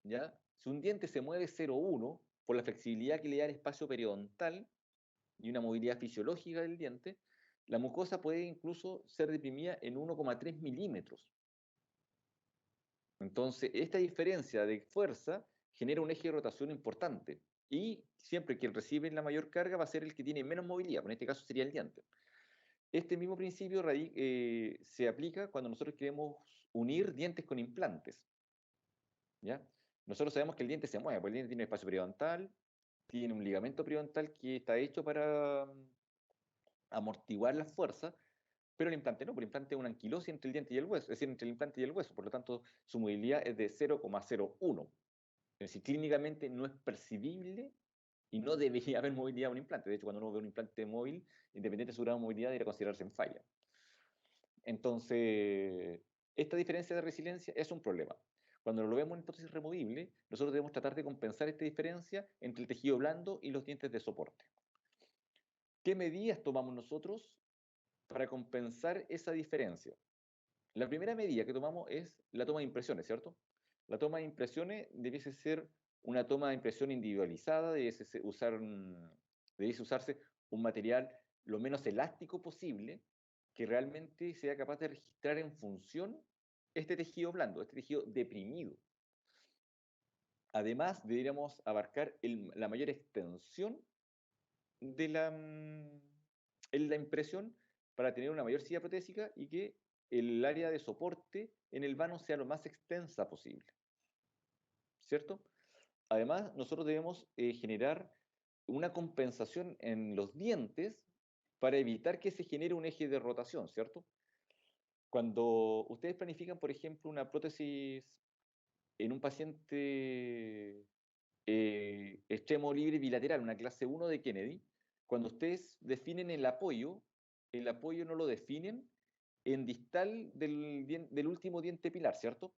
¿ya? Si un diente se mueve 0,1 por la flexibilidad que le da el espacio periodontal y una movilidad fisiológica del diente, la mucosa puede incluso ser deprimida en 1,3 milímetros. Entonces, esta diferencia de fuerza genera un eje de rotación importante. Y siempre que recibe la mayor carga va a ser el que tiene menos movilidad, en este caso sería el diente. Este mismo principio se aplica cuando nosotros queremos unir dientes con implantes, ¿ya? Nosotros sabemos que el diente se mueve, porque el diente tiene un espacio periodontal, tiene un ligamento periodontal que está hecho para amortiguar la fuerza, pero el implante no, porque el implante es una anquilosis entre el diente y el hueso, es decir, entre el implante y el hueso, por lo tanto su movilidad es de 0,01. Es decir, clínicamente no es percibible y no debería haber movilidad de un implante. De hecho, cuando uno ve un implante móvil, independiente de su grado de movilidad, debería considerarse en falla. Entonces, esta diferencia de resiliencia es un problema. Cuando lo vemos en prótesis removible, nosotros debemos tratar de compensar esta diferencia entre el tejido blando y los dientes de soporte. ¿Qué medidas tomamos nosotros para compensar esa diferencia? La primera medida que tomamos es la toma de impresiones, ¿cierto? La toma de impresiones debiese ser una toma de impresión individualizada, debiese usarse un material lo menos elástico posible, que realmente sea capaz de registrar en función este tejido blando, este tejido deprimido. Además, deberíamos abarcar la mayor extensión de en la impresión para tener una mayor silla protésica y que el área de soporte en el vano sea lo más extensa posible, ¿cierto? Además, nosotros debemos generar una compensación en los dientes para evitar que se genere un eje de rotación, ¿cierto? Cuando ustedes planifican, por ejemplo, una prótesis en un paciente extremo libre bilateral, una clase 1 de Kennedy, cuando ustedes definen el apoyo no lo definen en distal del último diente pilar, ¿cierto?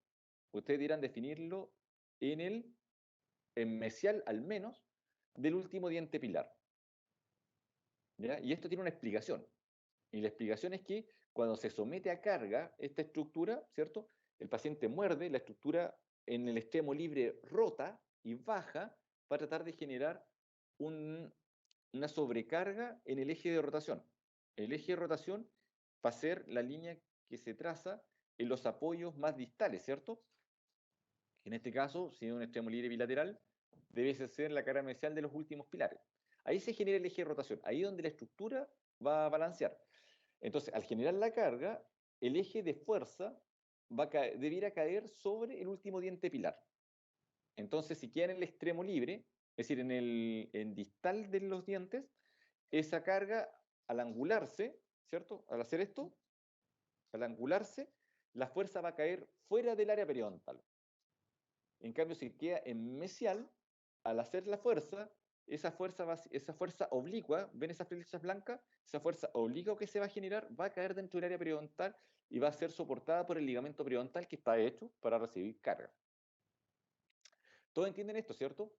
Ustedes dirán definirlo en mesial al menos del último diente pilar, ¿ya? Y esto tiene una explicación. Y la explicación es que cuando se somete a carga esta estructura, ¿cierto? El paciente muerde, la estructura en el extremo libre rota y baja para tratar de generar una sobrecarga en el eje de rotación. El eje de rotación va a ser la línea que se traza en los apoyos más distales, ¿cierto? En este caso, si es un extremo libre bilateral, debe ser la cara mesial de los últimos pilares. Ahí se genera el eje de rotación, ahí donde la estructura va a balancear. Entonces, al generar la carga, el eje de fuerza debiera caer sobre el último diente pilar. Entonces, si queda en el extremo libre, es decir, en distal de los dientes, esa carga, al angularse, ¿cierto? Al hacer esto, al angularse, la fuerza va a caer fuera del área periodontal. En cambio, si queda en mesial, al hacer la fuerza, esa fuerza oblicua, ¿ven esas flechas blancas? Esa fuerza oblicua que se va a generar va a caer dentro del área periodontal y va a ser soportada por el ligamento periodontal que está hecho para recibir carga. ¿Todos entienden esto, cierto?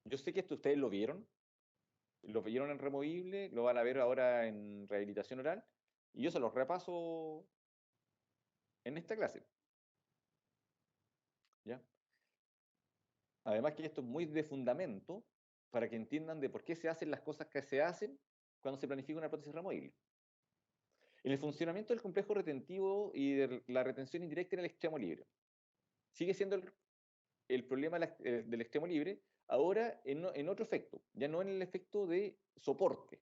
Yo sé que esto ustedes lo vieron en removible, lo van a ver ahora en rehabilitación oral, y yo se los repaso en esta clase. ¿Ya? Además que esto es muy de fundamento para que entiendan de por qué se hacen las cosas que se hacen cuando se planifica una prótesis removible. En el funcionamiento del complejo retentivo y de la retención indirecta en el extremo libre. Sigue siendo el problema del extremo libre, ahora en otro efecto, ya no en el efecto de soporte.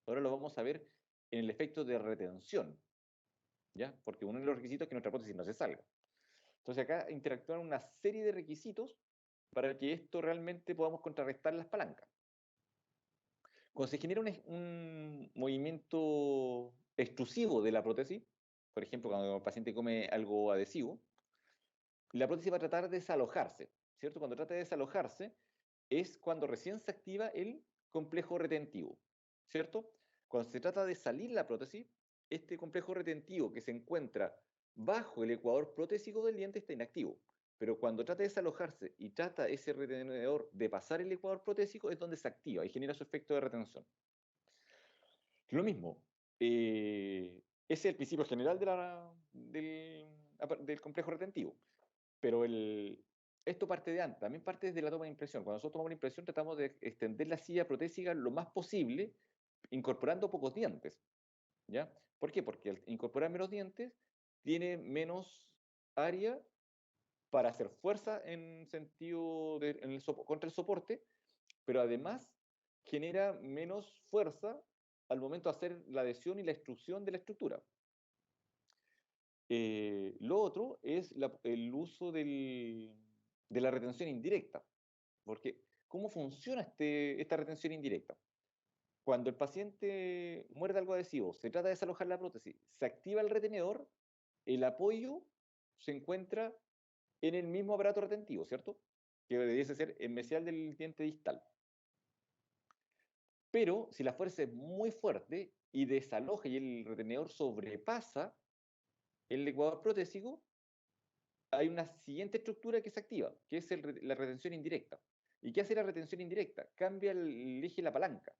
Ahora lo vamos a ver en el efecto de retención, ¿ya? Porque uno de los requisitos es que nuestra prótesis no se salga. Entonces acá interactúan una serie de requisitos para que esto realmente podamos contrarrestar las palancas. Cuando se genera un movimiento extrusivo de la prótesis, por ejemplo, cuando el paciente come algo adhesivo, la prótesis va a tratar de desalojarse, ¿cierto? Cuando trata de desalojarse es cuando recién se activa el complejo retentivo, ¿cierto? Cuando se trata de salir la prótesis, este complejo retentivo que se encuentra bajo el ecuador protésico del diente está inactivo. Pero cuando trata de desalojarse y trata ese retenedor de pasar el ecuador protésico es donde se activa y genera su efecto de retención. Lo mismo, ese es el principio general del complejo retentivo. Pero esto parte de antes, también parte desde la toma de impresión. Cuando nosotros tomamos la impresión tratamos de extender la silla protésica lo más posible, incorporando pocos dientes. ¿Ya? ¿Por qué? Porque al incorporar menos dientes, tiene menos área para hacer fuerza en sentido contra el soporte, pero además genera menos fuerza al momento de hacer la adhesión y la extrusión de la estructura. Lo otro es el uso de la retención indirecta, porque ¿cómo funciona esta retención indirecta? Cuando el paciente muerde algo adhesivo, se trata de desalojar la prótesis, se activa el retenedor, el apoyo se encuentra en el mismo aparato retentivo, ¿cierto? Que debiese ser el mesial del diente distal. Pero si la fuerza es muy fuerte y desaloja y el retenedor sobrepasa el ecuador protésico, hay una siguiente estructura que se activa, que es la retención indirecta. ¿Y qué hace la retención indirecta? Cambia el eje de la palanca,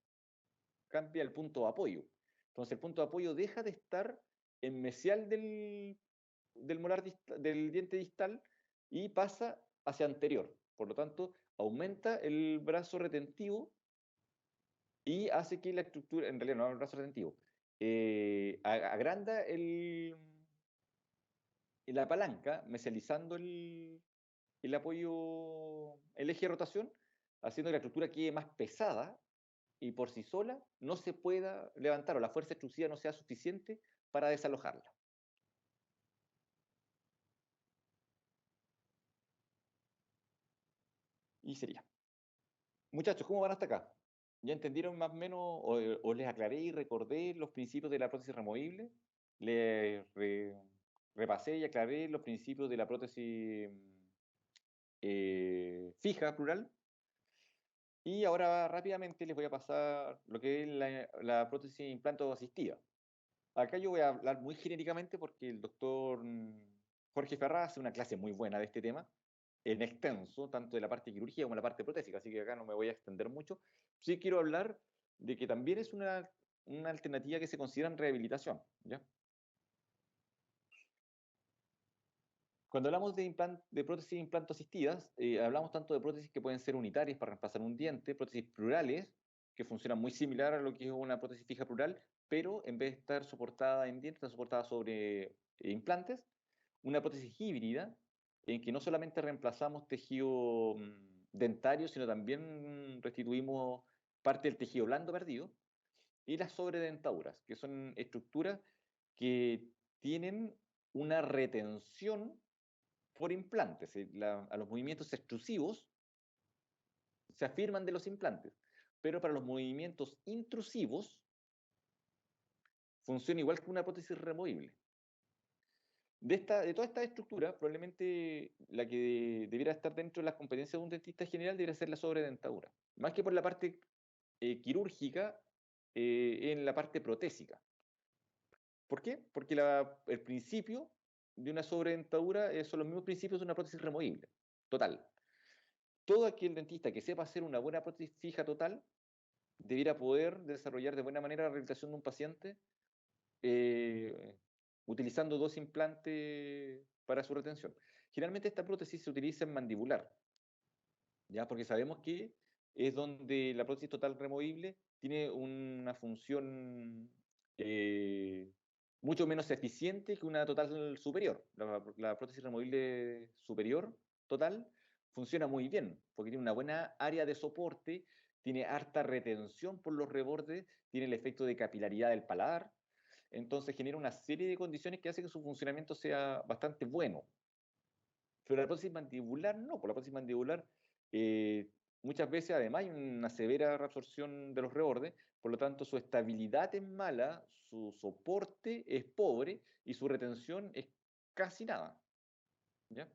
cambia el punto de apoyo. Entonces el punto de apoyo deja de estar en mesial del diente distal y pasa hacia anterior. Por lo tanto, aumenta el brazo retentivo y hace que la estructura, en realidad no es el brazo retentivo, agranda la palanca, mesializando el apoyo, el eje de rotación, haciendo que la estructura quede más pesada y por sí sola no se pueda levantar o la fuerza extrusiva no sea suficiente para desalojarla. Y sería. Muchachos, ¿cómo van hasta acá? ¿Ya entendieron más o menos o les aclaré y recordé los principios de la prótesis removible? Repasé y aclaré los principios de la prótesis fija, plural. Y ahora rápidamente les voy a pasar lo que es la prótesis implanto asistida. Acá yo voy a hablar muy genéricamente porque el doctor Jorge Ferraz hace una clase muy buena de este tema, en extenso, tanto de la parte quirúrgica como de la parte protésica, así que acá no me voy a extender mucho. Sí quiero hablar de que también es una alternativa que se considera en rehabilitación, ¿ya? Cuando hablamos de prótesis implanto asistidas, hablamos tanto de prótesis que pueden ser unitarias para reemplazar un diente, prótesis plurales, que funcionan muy similar a lo que es una prótesis fija plural, pero en vez de estar soportada en dientes, está soportada sobre implantes. Una prótesis híbrida, en que no solamente reemplazamos tejido dentario, sino también restituimos parte del tejido blando perdido. Y las sobredentaduras, que son estructuras que tienen una retención por implantes. A los movimientos extrusivos se afirman de los implantes, pero para los movimientos intrusivos funciona igual que una prótesis removible. De toda esta estructura, probablemente la que debiera estar dentro de las competencias de un dentista general debería ser la sobredentadura, más que por la parte quirúrgica, en la parte protésica. ¿Por qué? Porque el principio de una sobredentadura son los mismos principios de una prótesis removible, total. todo aquel dentista que sepa hacer una buena prótesis fija total debiera poder desarrollar de buena manera la rehabilitación de un paciente utilizando 2 implantes para su retención. Generalmente esta prótesis se utiliza en mandibular, ¿ya? Porque sabemos que es donde la prótesis total removible tiene una función mucho menos eficiente que una total superior. La prótesis removible superior total funciona muy bien, porque tiene una buena área de soporte, tiene harta retención por los rebordes, tiene el efecto de capilaridad del paladar, entonces genera una serie de condiciones que hace que su funcionamiento sea bastante bueno. Pero la prótesis mandibular no, por la prótesis mandibular eh, muchas veces además hay una severa reabsorción de los rebordes, por lo tanto su estabilidad es mala, su soporte es pobre y su retención es casi nada. ¿Ya?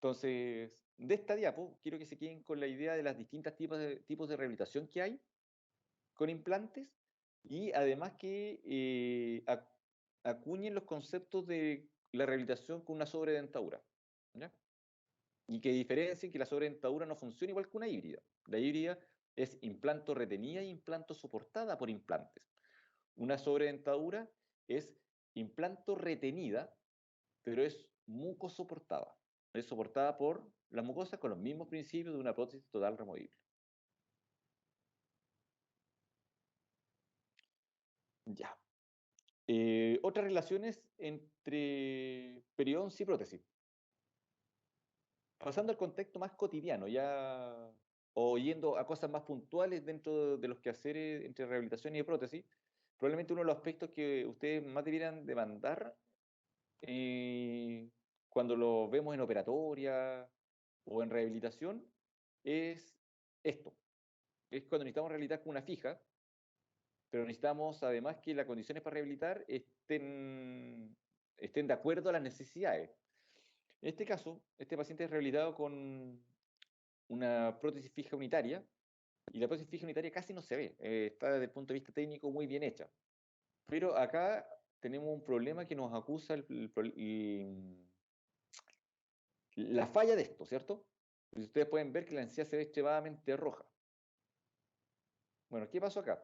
Entonces, de esta diapo, quiero que se queden con la idea de las distintas tipos de rehabilitación que hay con implantes y además que acuñen los conceptos de la rehabilitación con una sobredentadura. ¿Ya? Y que diferencien que la sobredentadura no funciona igual que una híbrida. La híbrida es implanto retenida e implanto soportada por implantes. Una sobredentadura es implanto retenida, pero es mucosoportada. Es soportada por la mucosa con los mismos principios de una prótesis total removible. Ya. Otras relaciones entre periodoncia y prótesis. Pasando al contexto más cotidiano, ya o yendo a cosas más puntuales dentro de los quehaceres entre rehabilitación y prótesis, probablemente uno de los aspectos que ustedes más debieran demandar cuando lo vemos en operatoria o en rehabilitación es esto. Es cuando necesitamos rehabilitar con una fija, pero necesitamos además que las condiciones para rehabilitar estén de acuerdo a las necesidades. En este caso, este paciente es rehabilitado con una prótesis fija unitaria, y la prótesis fija unitaria casi no se ve, está desde el punto de vista técnico muy bien hecha. Pero acá tenemos un problema que nos acusa la falla de esto, ¿cierto? Y ustedes pueden ver que la encía se ve extremadamente roja. Bueno, ¿qué pasó acá?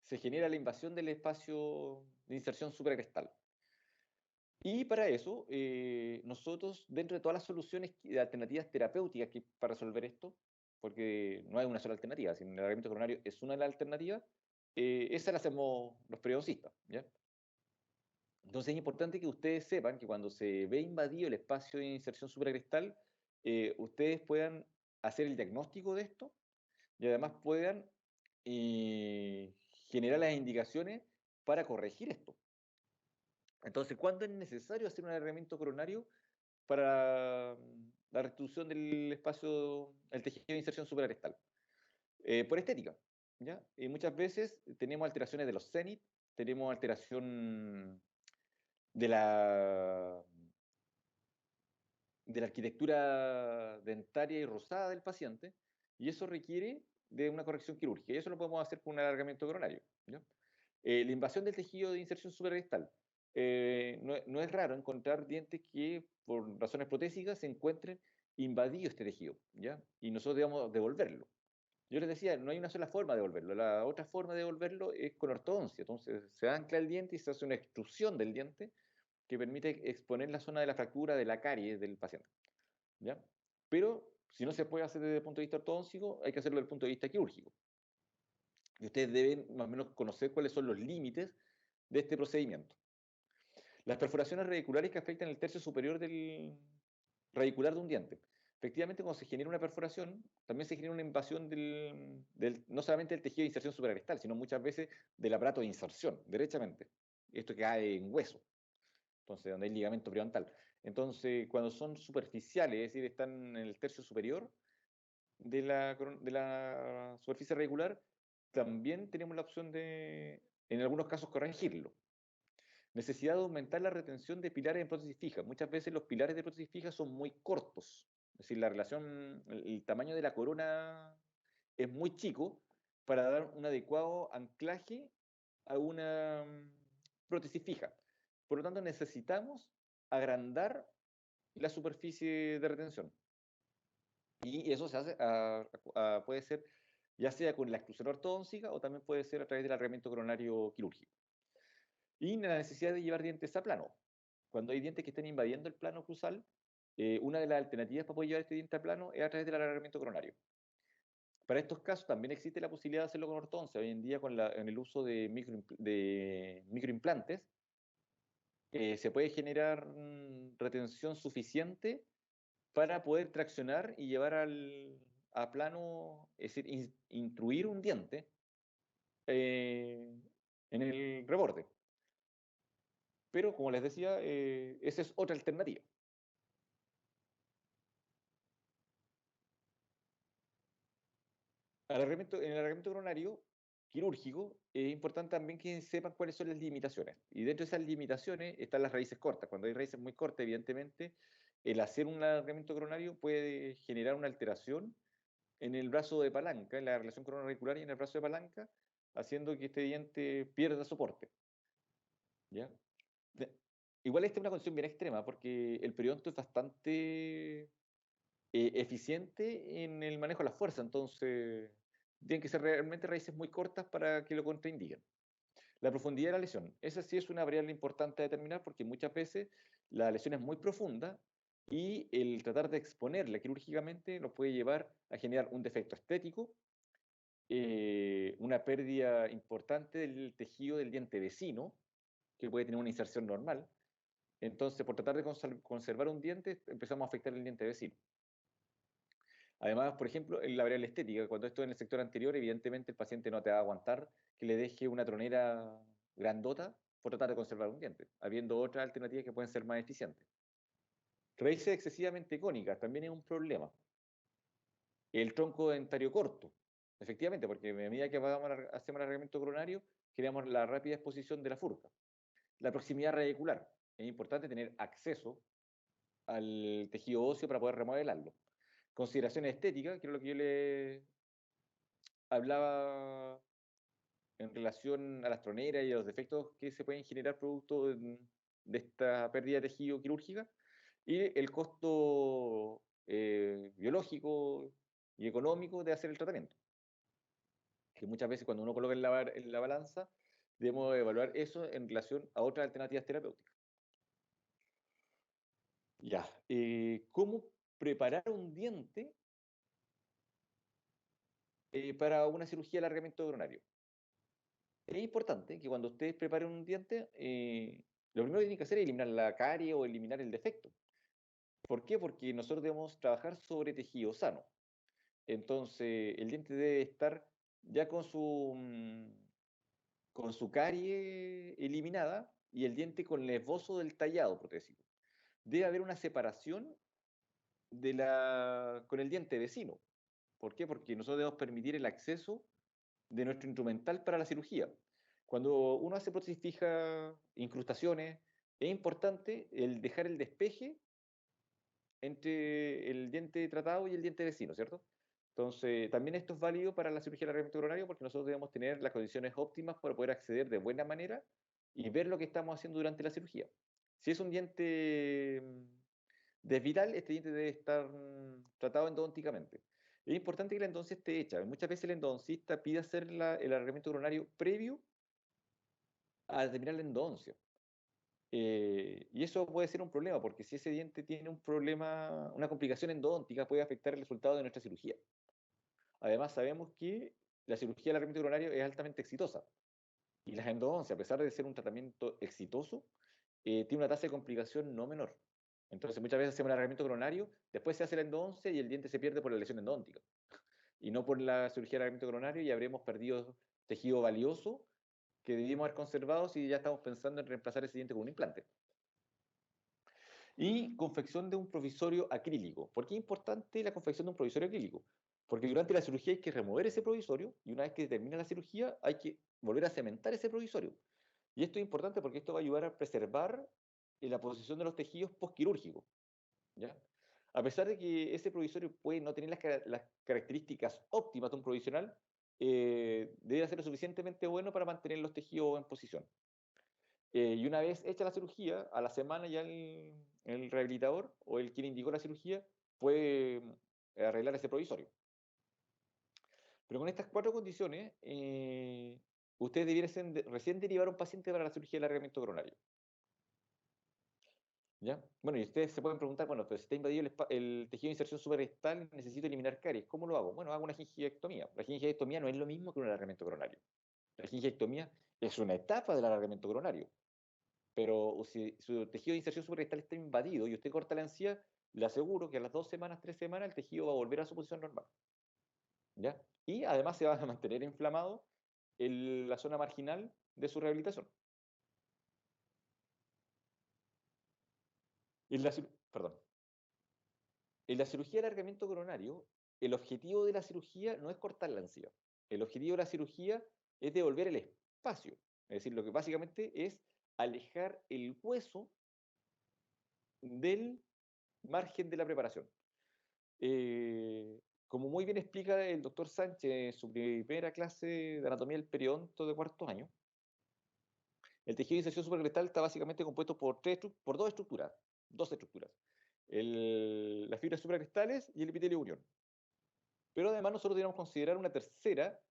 Se genera la invasión del espacio de inserción supracrestal. Y para eso, nosotros, dentro de todas las soluciones alternativas terapéuticas para resolver esto, porque no hay una sola alternativa, sino el alargamiento coronario es una de las alternativas, esa la hacemos los periodistas, ¿ya? Entonces es importante que ustedes sepan que cuando se ve invadido el espacio de inserción supracrestal, ustedes puedan hacer el diagnóstico de esto y además puedan generar las indicaciones para corregir esto. Entonces, ¿cuándo es necesario hacer un alargamiento coronario para la restitución del espacio, el tejido de inserción suprarrectal? Por estética, ¿ya? Muchas veces tenemos alteraciones de los cenit, tenemos alteración de la arquitectura dentaria y rosada del paciente, y eso requiere de una corrección quirúrgica, y eso lo podemos hacer con un alargamiento coronario, ¿ya? La invasión del tejido de inserción suprarrectal. No es raro encontrar dientes que, por razones protésicas, se encuentren invadido este tejido, ¿ya? Y nosotros debemos devolverlo. Yo les decía, no hay una sola forma de devolverlo. La otra forma de devolverlo es con ortodoncia. Entonces, se ancla el diente y se hace una extrusión del diente que permite exponer la zona de la fractura de la caries del paciente, ¿ya? Pero, si no se puede hacer desde el punto de vista ortodóntico, hay que hacerlo desde el punto de vista quirúrgico. Y ustedes deben más o menos conocer cuáles son los límites de este procedimiento. Las perforaciones radiculares que afectan el tercio superior del radicular de un diente. Efectivamente, cuando se genera una perforación, también se genera una invasión no solamente del tejido de inserción suprarrectal, sino muchas veces del aparato de inserción, derechamente. Esto que cae en hueso, entonces, donde hay ligamento periodontal. Entonces, cuando son superficiales, es decir, están en el tercio superior de la superficie radicular, también tenemos la opción de, en algunos casos, corregirlo. Necesidad de aumentar la retención de pilares en prótesis fija. Muchas veces los pilares de prótesis fija son muy cortos. Es decir, el tamaño de la corona es muy chico para dar un adecuado anclaje a una prótesis fija. Por lo tanto, necesitamos agrandar y la superficie de retención. Y eso se hace, puede ser ya sea con la exclusión ortodóntica o también puede ser a través del alargamiento coronario quirúrgico. Y la necesidad de llevar dientes a plano. Cuando hay dientes que estén invadiendo el plano oclusal, una de las alternativas para poder llevar este diente a plano es a través del alargamiento coronario. Para estos casos también existe la posibilidad de hacerlo con ortodoncia. Hoy en día en el uso de microimplantes se puede generar retención suficiente para poder traccionar y llevar a plano, es decir, intruir un diente en el reborde. Pero, como les decía, esa es otra alternativa. En el alargamiento coronario quirúrgico es importante también que sepan cuáles son las limitaciones. Y dentro de esas limitaciones están las raíces cortas. Cuando hay raíces muy cortas, evidentemente, el hacer un alargamiento coronario puede generar una alteración en el brazo de palanca, en la relación coronaricular y en el brazo de palanca, haciendo que este diente pierda soporte. ¿Ya? Igual esta es una condición bien extrema, porque el periodonto es bastante eficiente en el manejo de la fuerza, entonces tienen que ser realmente raíces muy cortas para que lo contraindiquen. La profundidad de la lesión, esa sí es una variable importante a determinar porque muchas veces la lesión es muy profunda y el tratar de exponerla quirúrgicamente nos puede llevar a generar un defecto estético, una pérdida importante del tejido del diente vecino, que puede tener una inserción normal. Entonces, por tratar de conservar un diente, empezamos a afectar el diente vecino. Además, por ejemplo, en la variable estética, cuando esto en el sector anterior, evidentemente el paciente no te va a aguantar que le deje una tronera grandota por tratar de conservar un diente, habiendo otras alternativas que pueden ser más eficientes. Raíces excesivamente cónicas también es un problema. El tronco dentario corto, efectivamente, porque a medida que hacemos el alargamiento coronario, generamos la rápida exposición de la furca. La proximidad radicular, es importante tener acceso al tejido óseo para poder remodelarlo. Consideraciones estéticas, que es lo que yo le hablaba en relación a las troneras y a los defectos que se pueden generar producto de esta pérdida de tejido quirúrgica, y el costo biológico y económico de hacer el tratamiento. Que muchas veces cuando uno coloca en la balanza, debemos evaluar eso en relación a otras alternativas terapéuticas. Ya, ¿cómo preparar un diente para una cirugía de alargamiento coronario? Es importante que cuando ustedes preparen un diente, lo primero que tienen que hacer es eliminar la carie o eliminar el defecto. ¿Por qué? Porque nosotros debemos trabajar sobre tejido sano. Entonces, el diente debe estar ya con su carie eliminada y el diente con el esbozo del tallado protésico. Debe haber una separación con el diente vecino. ¿Por qué? Porque nosotros debemos permitir el acceso de nuestro instrumental para la cirugía. Cuando uno hace prótesis fija, incrustaciones, es importante el dejar el despeje entre el diente tratado y el diente vecino, ¿cierto? Entonces, también esto es válido para la cirugía de alargamiento coronario porque nosotros debemos tener las condiciones óptimas para poder acceder de buena manera y ver lo que estamos haciendo durante la cirugía. Si es un diente desviral, este diente debe estar tratado endodónticamente. Es importante que la endodoncia esté hecha. Muchas veces el endodoncista pide hacer el alargamiento coronario previo a determinar la endodoncia. Y eso puede ser un problema, porque si ese diente tiene un problema, una complicación endodóntica, puede afectar el resultado de nuestra cirugía. Además, sabemos que la cirugía del alargamiento coronario es altamente exitosa. Y las endodoncias, a pesar de ser un tratamiento exitoso, tiene una tasa de complicación no menor. Entonces, muchas veces hacemos el alargamiento coronario, después se hace la endodoncia y el diente se pierde por la lesión endodóntica. Y no por la cirugía del alargamiento coronario, y habremos perdido tejido valioso que debimos haber conservado si ya estamos pensando en reemplazar ese diente con un implante. Y confección de un provisorio acrílico. ¿Por qué es importante la confección de un provisorio acrílico? Porque durante la cirugía hay que remover ese provisorio y una vez que termina la cirugía hay que volver a cementar ese provisorio. Y esto es importante porque esto va a ayudar a preservar la posición de los tejidos postquirúrgicos. ¿Ya? A pesar de que ese provisorio puede no tener las características óptimas de un provisional, debe ser lo suficientemente bueno para mantener los tejidos en posición. Y una vez hecha la cirugía, a la semana ya el rehabilitador o el quien indicó la cirugía puede arreglar ese provisorio. Pero con estas 4 condiciones, ustedes debiesen recién derivar a un paciente para la cirugía de alargamiento coronario. ¿Ya? Bueno, y ustedes se pueden preguntar, bueno, pero si está invadido el tejido de inserción suprarrectal, necesito eliminar caries, ¿cómo lo hago? Bueno, hago una gingivectomía. La gingivectomía no es lo mismo que un alargamiento coronario. La gingivectomía es una etapa del alargamiento coronario, pero si su tejido de inserción suprarrectal está invadido y usted corta la encía, le aseguro que a las 2 semanas, 3 semanas, el tejido va a volver a su posición normal. ¿Ya? Y además se va a mantener inflamado la zona marginal de su rehabilitación. Perdón. En la cirugía de alargamiento coronario, el objetivo de la cirugía no es cortar la encía. El objetivo de la cirugía es devolver el espacio. Es decir, lo que básicamente es alejar el hueso del margen de la preparación. Como muy bien explica el doctor Sánchez en su primera clase de anatomía del periodonto de 4º año, el tejido de inserción suprarrectal está básicamente compuesto por 2 estructuras. Las fibras suprarrectales y el epitelio unión. Pero además nosotros debemos considerar una tercera,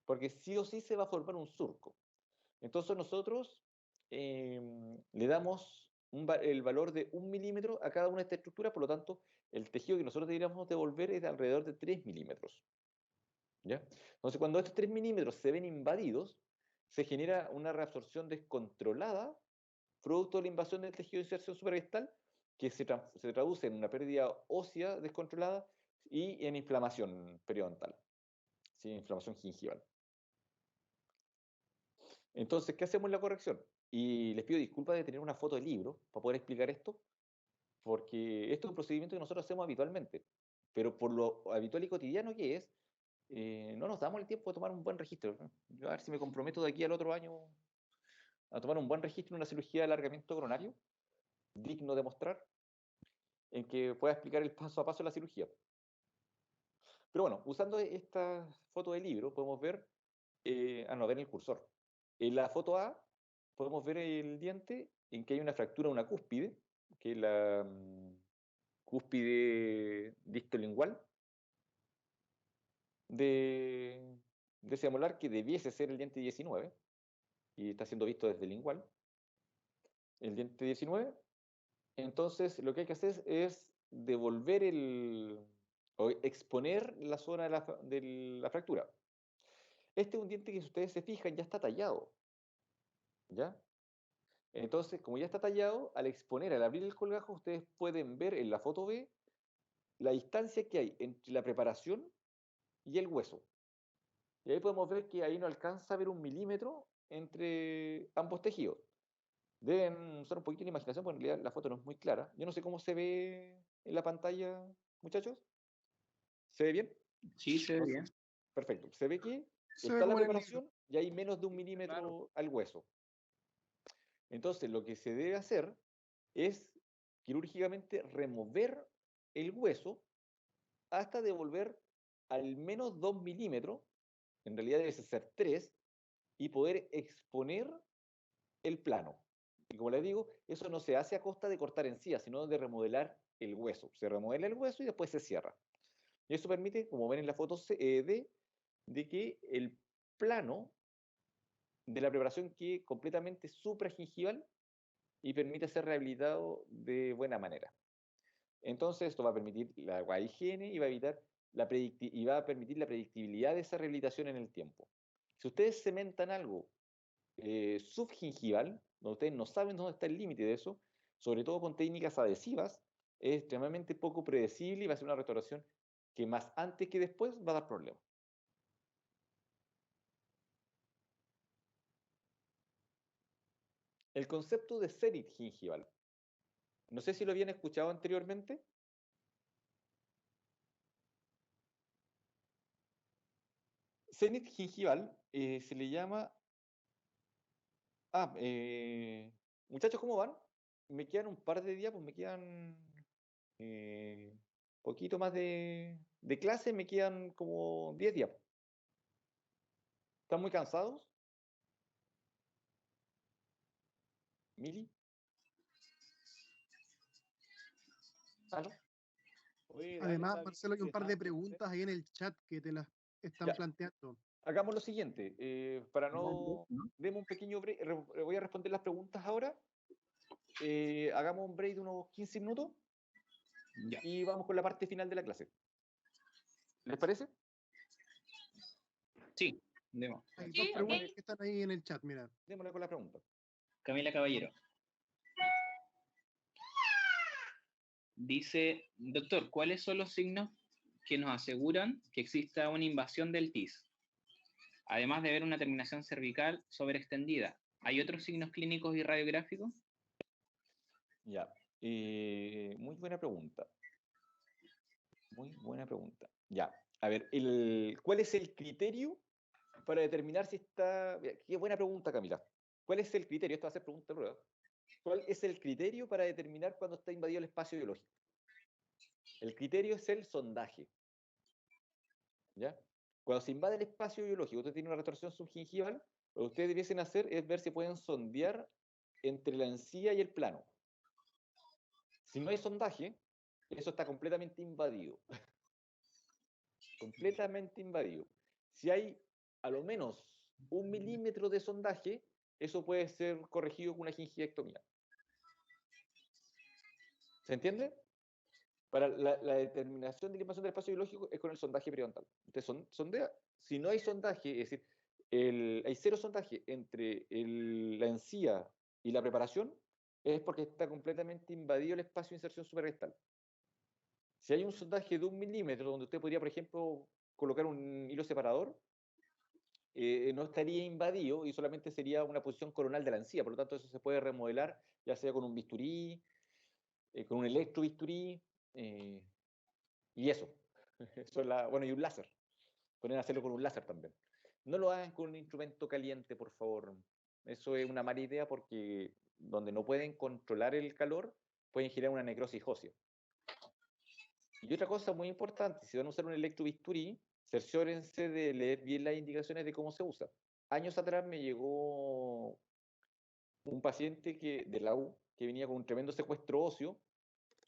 porque sí o sí se va a formar un surco. Entonces nosotros le damos el valor de 1 milímetro a cada una de estas estructuras, por lo tanto, el tejido que nosotros deberíamos devolver es de alrededor de 3 milímetros. ¿Ya? Entonces, cuando estos 3 milímetros se ven invadidos, se genera una reabsorción descontrolada, producto de la invasión del tejido de inserción suprarrectal, que se traduce en una pérdida ósea descontrolada y en inflamación periodontal, ¿sí? Inflamación gingival. Entonces, ¿qué hacemos en la corrección? Y les pido disculpas de tener una foto de libro para poder explicar esto, porque esto es un procedimiento que nosotros hacemos habitualmente, pero por lo habitual y cotidiano que es, no nos damos el tiempo de tomar un buen registro. Yo a ver si me comprometo de aquí al otro año a tomar un buen registro en una cirugía de alargamiento coronario, digno de mostrar, en que pueda explicar el paso a paso de la cirugía. Pero bueno, usando esta foto de libro podemos ver, no, ver el cursor. En la foto A podemos ver el diente en que hay una fractura de una cúspide, que es la cúspide distolingual de ese molar que debiese ser el diente 19 y está siendo visto desde el lingual. El diente 19. Entonces lo que hay que hacer es devolver o exponer la zona de la fractura. Este es un diente que, si ustedes se fijan, ya está tallado. ¿Ya? Entonces, como ya está tallado, al exponer, al abrir el colgajo, ustedes pueden ver en la foto B la distancia que hay entre la preparación y el hueso. Y ahí podemos ver que ahí no alcanza a ver 1 milímetro entre ambos tejidos. Deben usar un poquito de imaginación, porque en realidad la foto no es muy clara. Yo no sé cómo se ve en la pantalla, muchachos. ¿Se ve bien? Sí, se ve bien. Perfecto. Se ve que Se ve está la como en el preparación y hay menos de 1 milímetro Claro. al hueso. Entonces, lo que se debe hacer es quirúrgicamente remover el hueso hasta devolver al menos 2 milímetros, en realidad debe ser 3, y poder exponer el plano. Y como les digo, eso no se hace a costa de cortar encías, sino de remodelar el hueso. Se remodela el hueso y después se cierra. Y eso permite, como ven en la foto D, de que el plano de la preparación quede completamente supragingival y permite ser rehabilitado de buena manera. Entonces, esto va a permitir la adecuada higiene y va a permitir la predictibilidad de esa rehabilitación en el tiempo. Si ustedes cementan algo subgingival, donde ustedes no saben dónde está el límite de eso, sobre todo con técnicas adhesivas, es extremadamente poco predecible y va a ser una restauración que más antes que después va a dar problemas. El concepto de zenit gingival. No sé si lo habían escuchado anteriormente. Zenit gingival se le llama... muchachos, ¿cómo van? Me quedan un par de días, pues me quedan poquito más de clase, me quedan como 10 días. ¿Están muy cansados? ¿Mili? ¿Aló? Oye, dale, Además, está bien Marcelo, hay un par de interesante. preguntas ahí en el chat que te las están Ya. planteando. Hagamos lo siguiente, para no... Demos un pequeño break, voy a responder las preguntas ahora. Hagamos un break de unos 15 minutos Ya. y vamos con la parte final de la clase. ¿Les parece? Sí, demos. Hay Sí, dos ok. preguntas que están ahí en el chat, mira. Démosle con la pregunta. Camila Caballero. Dice, doctor, ¿cuáles son los signos que nos aseguran que exista una invasión del TIS? Además de ver una terminación cervical sobreextendida, ¿hay otros signos clínicos y radiográficos? Ya, muy buena pregunta. Muy buena pregunta. Ya, a ver, ¿cuál es el criterio para determinar si está... Qué buena pregunta, Camila. ¿Cuál es el criterio? Esta va a ser pregunta de prueba. ¿Cuál es el criterio para determinar cuándo está invadido el espacio biológico? El criterio es el sondaje. ¿Ya? Cuando se invade el espacio biológico, usted tiene una retorsión subgingival, lo que ustedes debiesen hacer es ver si pueden sondear entre la encía y el plano. Si no hay sondaje, eso está completamente invadido. Completamente invadido. Si hay a lo menos 1 milímetro de sondaje, eso puede ser corregido con una gingivectomía. ¿Se entiende? Para la determinación de la invasión del espacio biológico es con el sondaje periodontal. Usted sondea. Si no hay sondaje, es decir, hay cero sondaje entre la encía y la preparación, es porque está completamente invadido el espacio de inserción suprarrectal. Si hay un sondaje de 1 milímetro, donde usted podría, por ejemplo, colocar un hilo separador, no estaría invadido y solamente sería una posición coronal de la encía. Por lo tanto, eso se puede remodelar, ya sea con un bisturí, con un electrobisturí, y eso. Bueno, y un láser. Pueden hacerlo con un láser también. No lo hagan con un instrumento caliente, por favor. Eso es una mala idea porque donde no pueden controlar el calor, pueden generar una necrosis ósea. Y otra cosa muy importante, si van a usar un electrobisturí, cerciórense de leer bien las indicaciones de cómo se usa. Años atrás me llegó un paciente de la U que venía con un tremendo secuestro óseo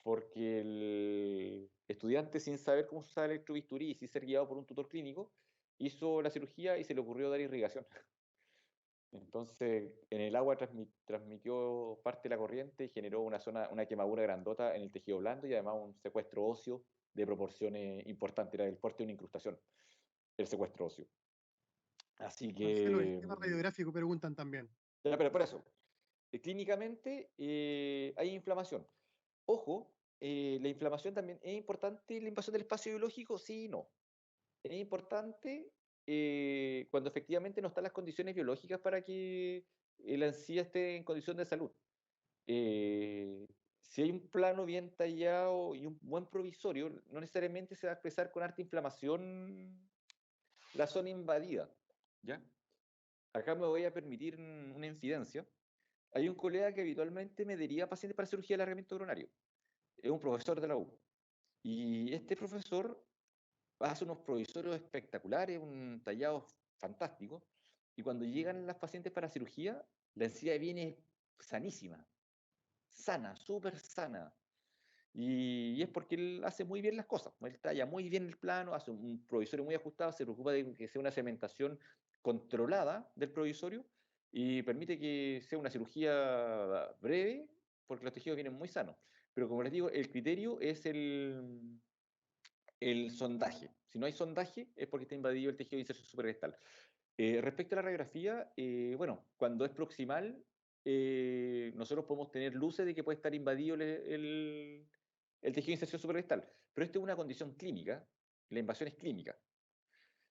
porque el estudiante, sin saber cómo se usaba el electrobisturí y sin ser guiado por un tutor clínico, hizo la cirugía y se le ocurrió dar irrigación. Entonces, en el agua transmitió parte de la corriente y generó una quemadura grandota en el tejido blando y además un secuestro óseo de proporciones importantes. Era del porte de una incrustación, el secuestro óseo. Así Marcelo, el que... tema radiográfico preguntan también. Ya, pero por eso, clínicamente hay inflamación. Ojo, la inflamación también es importante, la invasión del espacio biológico, sí y no. Es importante cuando efectivamente no están las condiciones biológicas para que la encía esté en condición de salud. Si hay un plano bien tallado y un buen provisorio, no necesariamente se va a expresar con harta inflamación la zona invadida. ¿Ya? Acá me voy a permitir una incidencia. Hay un colega que habitualmente me deriva pacientes para cirugía de alargamiento coronario. Es un profesor de la U. Y este profesor hace unos provisorios espectaculares, un tallado fantástico, y cuando llegan las pacientes para cirugía, la encía viene sanísima, sana, súper sana. Y es porque él hace muy bien las cosas, él talla muy bien el plano, hace un provisorio muy ajustado, se preocupa de que sea una cementación controlada del provisorio y permite que sea una cirugía breve, porque los tejidos vienen muy sanos. Pero como les digo, el criterio es el sondaje. Si no hay sondaje, es porque está invadido el tejido de inserción suprarrectal. Respecto a la radiografía, bueno, cuando es proximal, nosotros podemos tener luces de que puede estar invadido el tejido de inserción suprarrectal. Pero esto es una condición clínica, la invasión es clínica.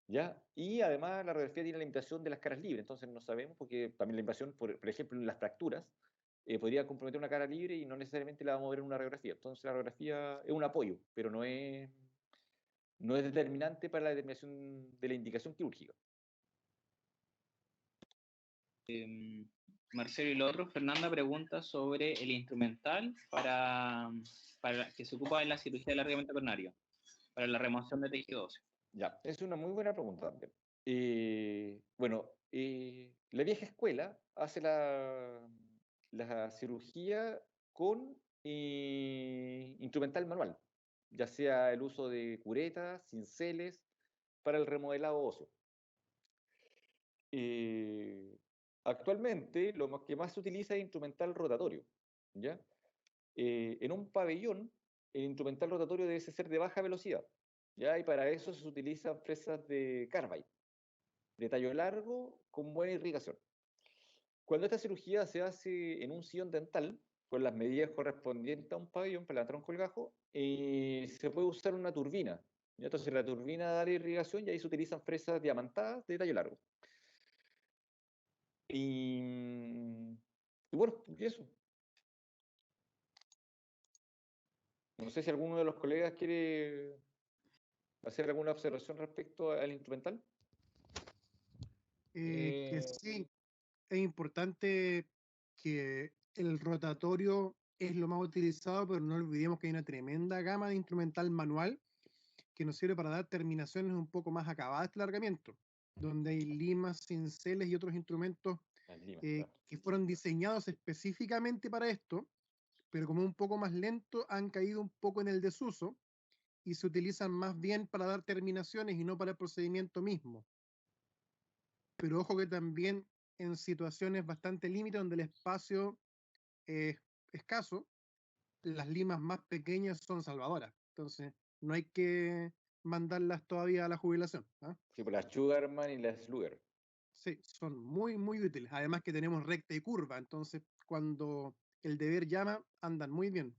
¿Ya? Y además la radiografía tiene la limitación de las caras libres, entonces no sabemos, porque también la invasión, por ejemplo, en las fracturas, podría comprometer una cara libre y no necesariamente la vamos a ver en una radiografía. Entonces la radiografía es un apoyo, pero no es determinante para la determinación de la indicación quirúrgica. Marcelo y lo otro, Fernanda pregunta sobre el instrumental para que se ocupa en la cirugía de alargamiento coronario, para la remoción de tejido óseo. Ya, es una muy buena pregunta también. Bueno, la vieja escuela hace la la cirugía con instrumental manual, ya sea el uso de curetas, cinceles, para el remodelado óseo. Actualmente lo que más se utiliza es instrumental rotatorio, ¿ya? En un pabellón, el instrumental rotatorio debe ser de baja velocidad, ¿ya? Y para eso se utilizan fresas de carbide, de tallo largo, con buena irrigación. Cuando esta cirugía se hace en un sillón dental, con las medidas correspondientes a un pabellón para levantar un colgajo, se puede usar una turbina, ¿ya? Entonces la turbina da la irrigación y ahí se utilizan fresas diamantadas de tallo largo. Y bueno, y eso. No sé si alguno de los colegas quiere hacer alguna observación respecto al instrumental. Que sí, es importante que el rotatorio es lo más utilizado, pero no olvidemos que hay una tremenda gama de instrumental manual que nos sirve para dar terminaciones un poco más acabadas de este alargamiento, donde hay limas, cinceles y otros instrumentos Las limas, claro. que fueron diseñados específicamente para esto, pero como un poco más lento, han caído un poco en el desuso y se utilizan más bien para dar terminaciones y no para el procedimiento mismo. Pero ojo que también en situaciones bastante límite donde el espacio es escaso, las limas más pequeñas son salvadoras. Entonces, no hay que mandarlas todavía a la jubilación, ¿ah? Sí, por las Sugarman y las Sluger. Sí, son muy, muy útiles. Además que tenemos recta y curva, entonces cuando el deber llama, andan muy bien.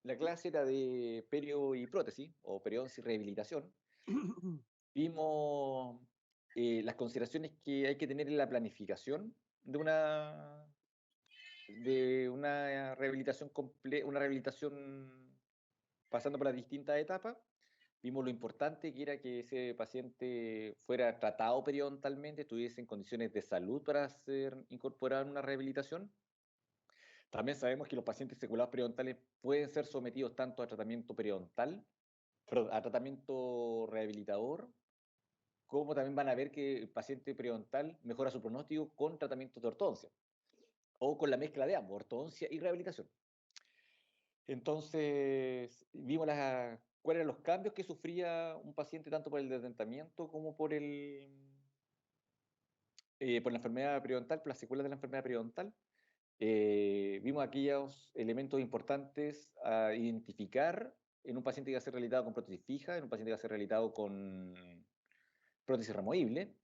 La clase era de perio y prótesis, o periodoncia y rehabilitación. Vimos las consideraciones que hay que tener en la planificación de una rehabilitación una rehabilitación pasando por las distintas etapas. Vimos lo importante que era que ese paciente fuera tratado periodontalmente, estuviese en condiciones de salud para ser incorporado en una rehabilitación. También sabemos que los pacientes seculados periodontales pueden ser sometidos tanto a tratamiento periodontal, a tratamiento rehabilitador, como también van a ver que el paciente periodontal mejora su pronóstico con tratamientos de ortodoncia o con la mezcla de ambos, ortodoncia y rehabilitación. Entonces, vimos cuáles eran los cambios que sufría un paciente tanto por el desdentamiento como por la enfermedad periodontal, por las secuelas de la enfermedad periodontal. Vimos aquellos elementos importantes a identificar en un paciente que va a ser rehabilitado con prótesis fija, en un paciente que va a ser rehabilitado con prótesis removible.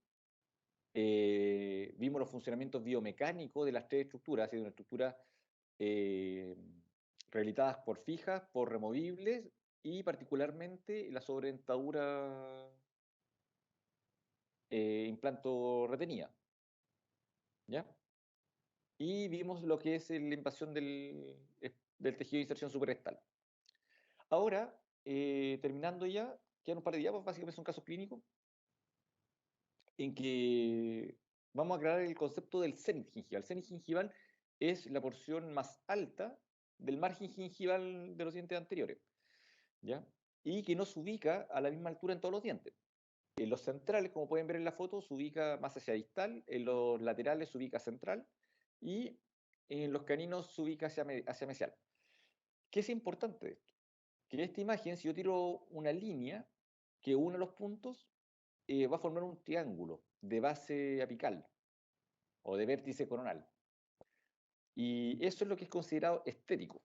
Vimos los funcionamientos biomecánicos de las tres estructuras, de una estructura rehabilitadas por fijas, por removibles y particularmente la sobredentadura implanto retenida. ¿Ya? Y vimos lo que es la invasión del tejido de inserción supraestal. Ahora, terminando ya, quedan un par de diapositivas, básicamente son casos clínicos, en que vamos a aclarar el concepto del cénit gingival. El cénit gingival es la porción más alta del margen gingival de los dientes anteriores, ¿ya? Y que no se ubica a la misma altura en todos los dientes. En los centrales, como pueden ver en la foto, se ubica más hacia distal, en los laterales se ubica central y en los caninos se ubica hacia mesial. ¿Qué es importante de esto? Que en esta imagen, si yo tiro una línea que une los puntos, va a formar un triángulo de base apical o de vértice coronal. Y eso es lo que es considerado estético.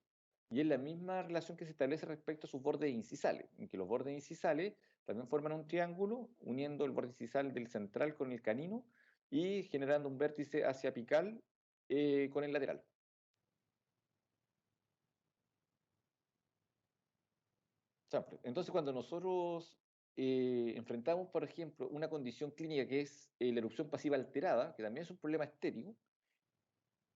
Y es la misma relación que se establece respecto a sus bordes incisales, en que los bordes incisales también forman un triángulo uniendo el borde incisal del central con el canino y generando un vértice hacia apical con el lateral. Entonces, cuando nosotros enfrentamos, por ejemplo, una condición clínica que es la erupción pasiva alterada, que también es un problema estético,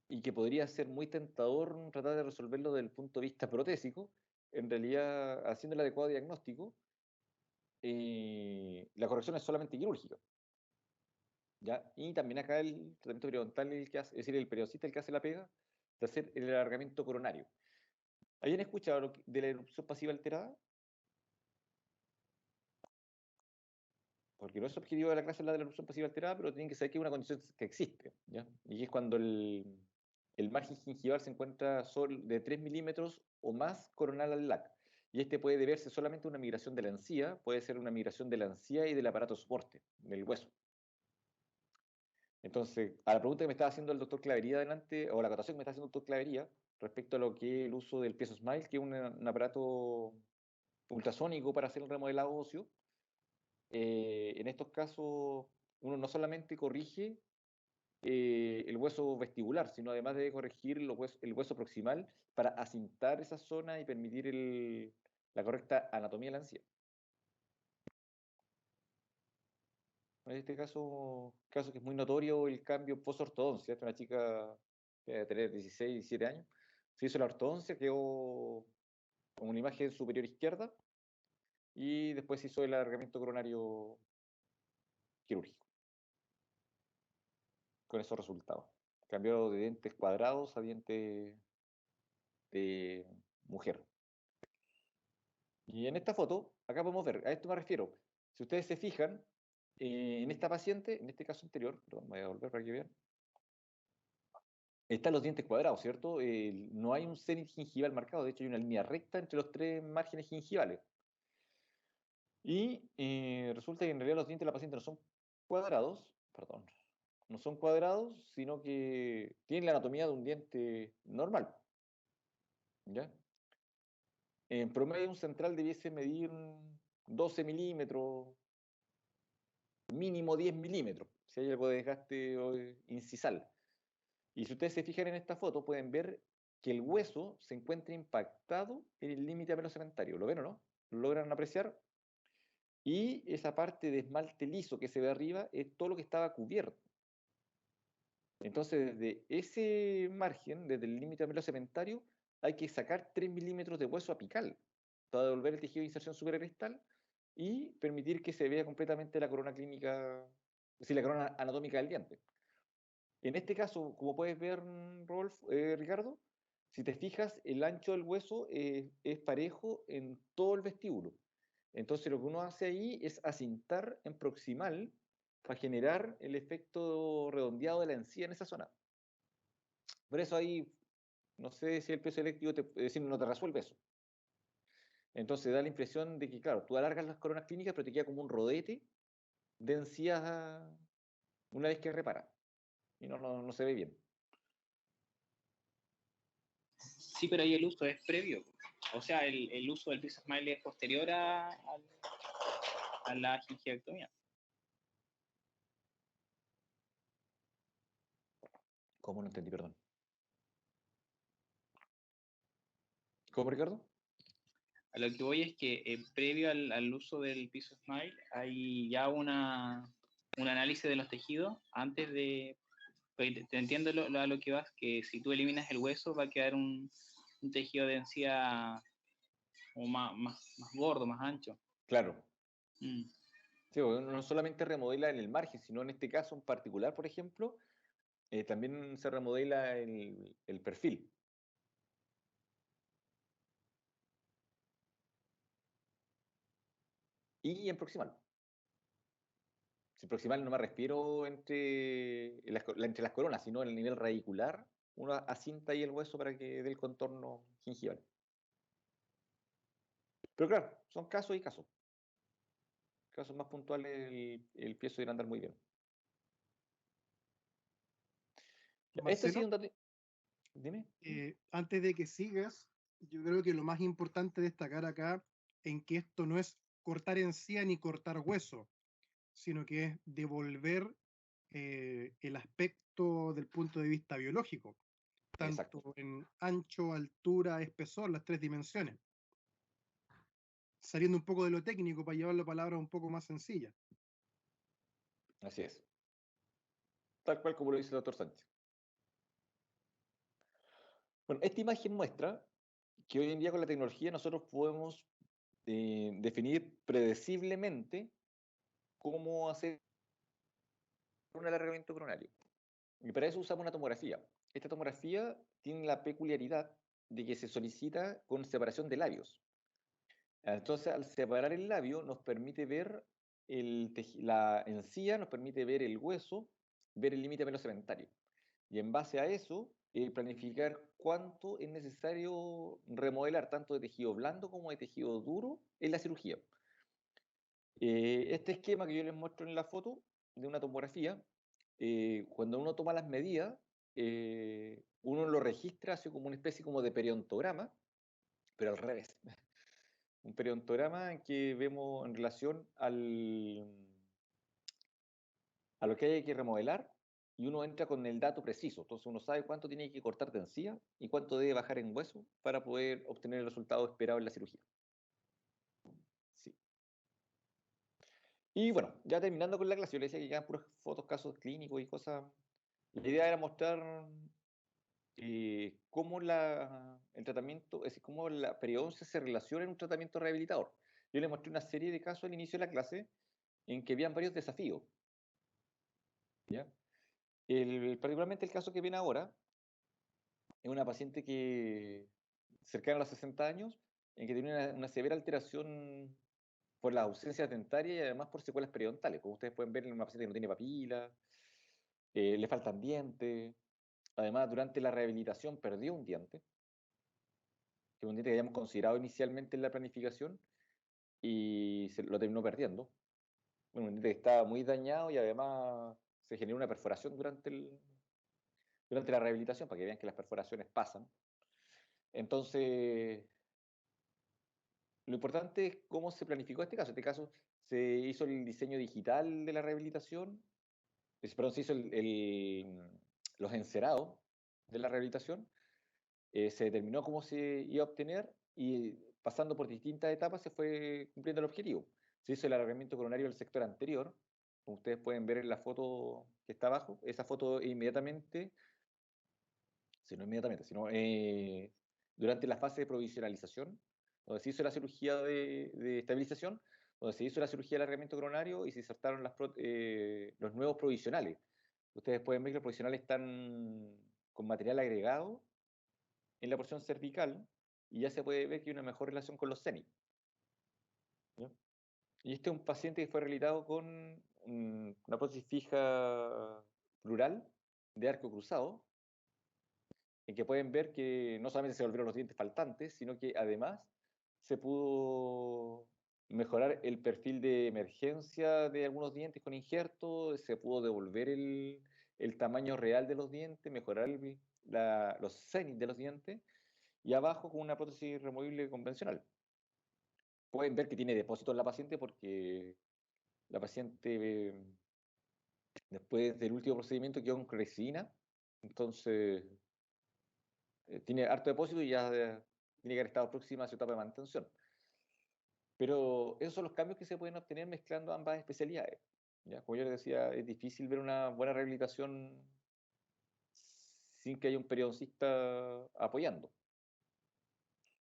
y que podría ser muy tentador tratar de resolverlo desde el punto de vista protésico, en realidad, haciendo el adecuado diagnóstico, la corrección es solamente quirúrgica. ¿Ya? Y también acá el tratamiento periodontal el que hace, es decir, el periodoncista el que hace la pega de hacer el alargamiento coronario. ¿Habían escuchado de la erupción pasiva alterada? Porque no es objetivo de la clase la de la erupción pasiva alterada, pero tienen que saber que es una condición que existe, ¿ya? Y es cuando el margen gingival se encuentra de 3 milímetros o más coronal al LAC. Y este puede deberse solamente a una migración de la encía, puede ser una migración de la encía y del aparato soporte, del hueso. Entonces, a la pregunta que me estaba haciendo el doctor Clavería adelante, o la acotación que me está haciendo el doctor Clavería, respecto a lo que es el uso del Piezo Smile, que es un aparato ultrasónico para hacer el remodelado óseo, en estos casos uno no solamente corrige el hueso vestibular, sino además debe corregir el hueso proximal para asintar esa zona y permitir la correcta anatomía de la encía. En este caso que es muy notorio el cambio post-ortodoncia. Esta es una chica que debe tener 16, 17 años. Se hizo la ortodoncia, quedó con una imagen superior izquierda y después se hizo el alargamiento coronario quirúrgico. Con esos resultados. Cambió de dientes cuadrados a dientes de mujer. Y en esta foto, acá podemos ver, a esto me refiero. Si ustedes se fijan, en esta paciente, en este caso anterior, perdón, voy a volver para que vean, están los dientes cuadrados, ¿cierto? No hay un cenit gingival marcado, de hecho hay una línea recta entre los tres márgenes gingivales. Y resulta que en realidad los dientes de la paciente no son cuadrados, perdón, no son cuadrados, sino que tienen la anatomía de un diente normal. ¿Ya? En promedio, un central debiese medir 12 milímetros, mínimo 10 milímetros, si hay algo de desgaste incisal. Y si ustedes se fijan en esta foto, pueden ver que el hueso se encuentra impactado en el límite amelocementario. ¿Lo ven o no? ¿Lo logran apreciar? Y esa parte de esmalte liso que se ve arriba es todo lo que estaba cubierto. Entonces, desde ese margen, desde el límite amelocementario, hay que sacar 3 milímetros de hueso apical para devolver el tejido de inserción supracrestal y permitir que se vea completamente la corona clínica, es decir, la corona anatómica del diente. En este caso, como puedes ver, Ricardo, si te fijas, el ancho del hueso es parejo en todo el vestíbulo. Entonces, lo que uno hace ahí es asintar en proximal para generar el efecto redondeado de la encía en esa zona. Por eso ahí, no sé si el peso eléctrico no te resuelve eso. Entonces da la impresión de que, claro, tú alargas las coronas clínicas, pero te queda como un rodete de encías una vez que repara. Y no se ve bien. Sí, pero ahí el uso es previo. O sea, el uso del Piezo Smile es posterior a la gingivectomía. ¿Cómo no entendí, perdón? ¿Cómo, Ricardo? A lo que voy es que previo al uso del Piezo Smile hay ya un análisis de los tejidos antes de... Te entiendo a lo que vas, que si tú eliminas el hueso va a quedar un tejido de encía más gordo, más ancho. Claro. Mm. Sí, uno no solamente remodela en el margen, sino en este caso en particular, por ejemplo, también se remodela el perfil. Y en proximal. Si proximal no me refiero entre las coronas, sino en el nivel radicular, uno asinta ahí el hueso para que dé el contorno gingival. Pero claro, son casos y casos. Casos más puntuales, el piezo irá a andar muy bien. Este sí Marcelo, un dato. Dime. antes de que sigas, yo creo que lo más importante destacar acá en que esto no es cortar encía ni cortar hueso, sino que es devolver el aspecto del punto de vista biológico, tanto Exacto. en ancho, altura, espesor, las tres dimensiones. Saliendo un poco de lo técnico para llevarlo a palabras un poco más sencillas. Así es. Tal cual como lo dice el doctor Sánchez. Bueno, esta imagen muestra que hoy en día con la tecnología nosotros podemos definir predeciblemente cómo hacer un alargamiento coronario. Y para eso usamos una tomografía. Esta tomografía tiene la peculiaridad de que se solicita con separación de labios. Entonces, al separar el labio, nos permite ver la encía, nos permite ver el hueso, ver el límite amelocementario. Y en base a eso, planificar cuánto es necesario remodelar, tanto de tejido blando como de tejido duro, en la cirugía. Este esquema que yo les muestro en la foto de una tomografía, cuando uno toma las medidas, uno lo registra así como una especie como de periodontograma, pero al revés. Un periodontograma en que vemos en relación a lo que hay que remodelar, y uno entra con el dato preciso. Entonces uno sabe cuánto tiene que cortar de encía y cuánto debe bajar en hueso para poder obtener el resultado esperado en la cirugía. Sí. Y bueno, ya terminando con la clase, yo le decía que quedan puras fotos, casos clínicos y cosas. La idea era mostrar cómo el tratamiento, es decir, cómo la periodoncia se relaciona en un tratamiento rehabilitador. Yo le mostré una serie de casos al inicio de la clase en que habían varios desafíos. ¿Ya? Particularmente el caso que viene ahora es una paciente que cercana a los 60 años, en que tiene una severa alteración por la ausencia dentaria y además por secuelas periodontales. Como ustedes pueden ver, en una paciente que no tiene papila, le faltan dientes. Además, durante la rehabilitación perdió un diente, que es un diente que habíamos considerado inicialmente en la planificación y lo terminó perdiendo. Bueno, un diente que estaba muy dañado y además se generó una perforación durante la rehabilitación, para que vean que las perforaciones pasan. Entonces, lo importante es cómo se planificó este caso. Este caso se hizo el diseño digital de la rehabilitación, perdón, se hizo los encerados de la rehabilitación, se determinó cómo se iba a obtener y pasando por distintas etapas se fue cumpliendo el objetivo. Se hizo el alargamiento coronario del sector anterior, como ustedes pueden ver en la foto que está abajo. Esa foto inmediatamente, si no inmediatamente, sino durante la fase de provisionalización, donde se hizo la cirugía de estabilización, donde se hizo la cirugía de alargamiento coronario y se insertaron los nuevos provisionales. Ustedes pueden ver que los provisionales están con material agregado en la porción cervical y ya se puede ver que hay una mejor relación con los CENI. ¿Ya? Y este es un paciente que fue rehabilitado con una prótesis fija plural de arco cruzado, en que pueden ver que no solamente se volvieron los dientes faltantes, sino que además se pudo mejorar el perfil de emergencia de algunos dientes con injerto, se pudo devolver el tamaño real de los dientes, mejorar los CENIs de los dientes, y abajo con una prótesis removible convencional. Pueden ver que tiene depósito en la paciente porque la paciente después del último procedimiento quedó con clorexidina, entonces tiene harto depósito y ya tiene que haber estado próxima a su etapa de mantención. Pero esos son los cambios que se pueden obtener mezclando ambas especialidades. ¿Ya? Como yo les decía, es difícil ver una buena rehabilitación sin que haya un periodoncista apoyando.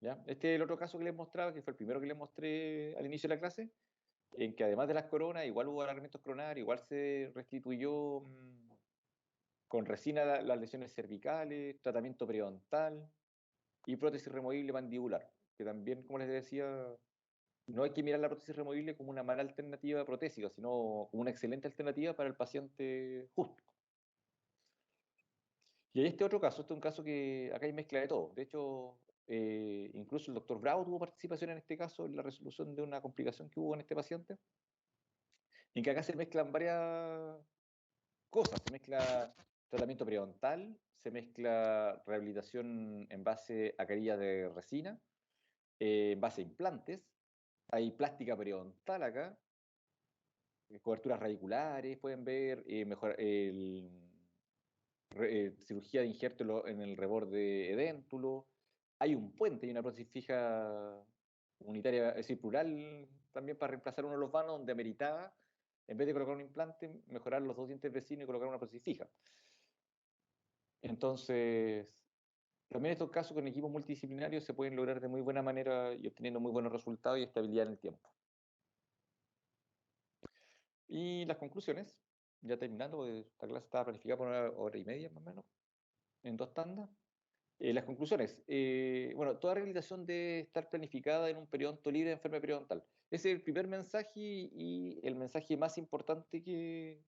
¿Ya? Este es el otro caso que les mostraba, que fue el primero que les mostré al inicio de la clase, en que además de las coronas, igual hubo alargamientos coronarios, igual se restituyó con resina las lesiones cervicales, tratamiento periodontal y prótesis removible mandibular, que también, como les decía, no hay que mirar la prótesis removible como una mala alternativa protésica, sino como una excelente alternativa para el paciente justo. Y hay este otro caso, este es un caso que acá hay mezcla de todo. De hecho, incluso el doctor Bravo tuvo participación en este caso, en la resolución de una complicación que hubo en este paciente, en que acá se mezclan varias cosas. Se mezcla tratamiento periodontal, se mezcla rehabilitación en base a carillas de resina, en base a implantes, hay plástica periodontal acá, coberturas radiculares, pueden ver, cirugía de injerto en el reborde edéntulo, hay un puente y una prótesis fija unitaria, es decir, plural, también para reemplazar uno de los vanos donde ameritaba, en vez de colocar un implante, mejorar los dos dientes vecinos y colocar una prótesis fija. Entonces, también estos casos con equipos multidisciplinarios se pueden lograr de muy buena manera y obteniendo muy buenos resultados y estabilidad en el tiempo. Y las conclusiones, ya terminando, porque esta clase estaba planificada por 1 hora y media más o menos, en 2 tandas. Las conclusiones, bueno, toda rehabilitación debe estar planificada en un periodonto libre de enfermedad periodontal. Ese es el primer mensaje y el mensaje más importante que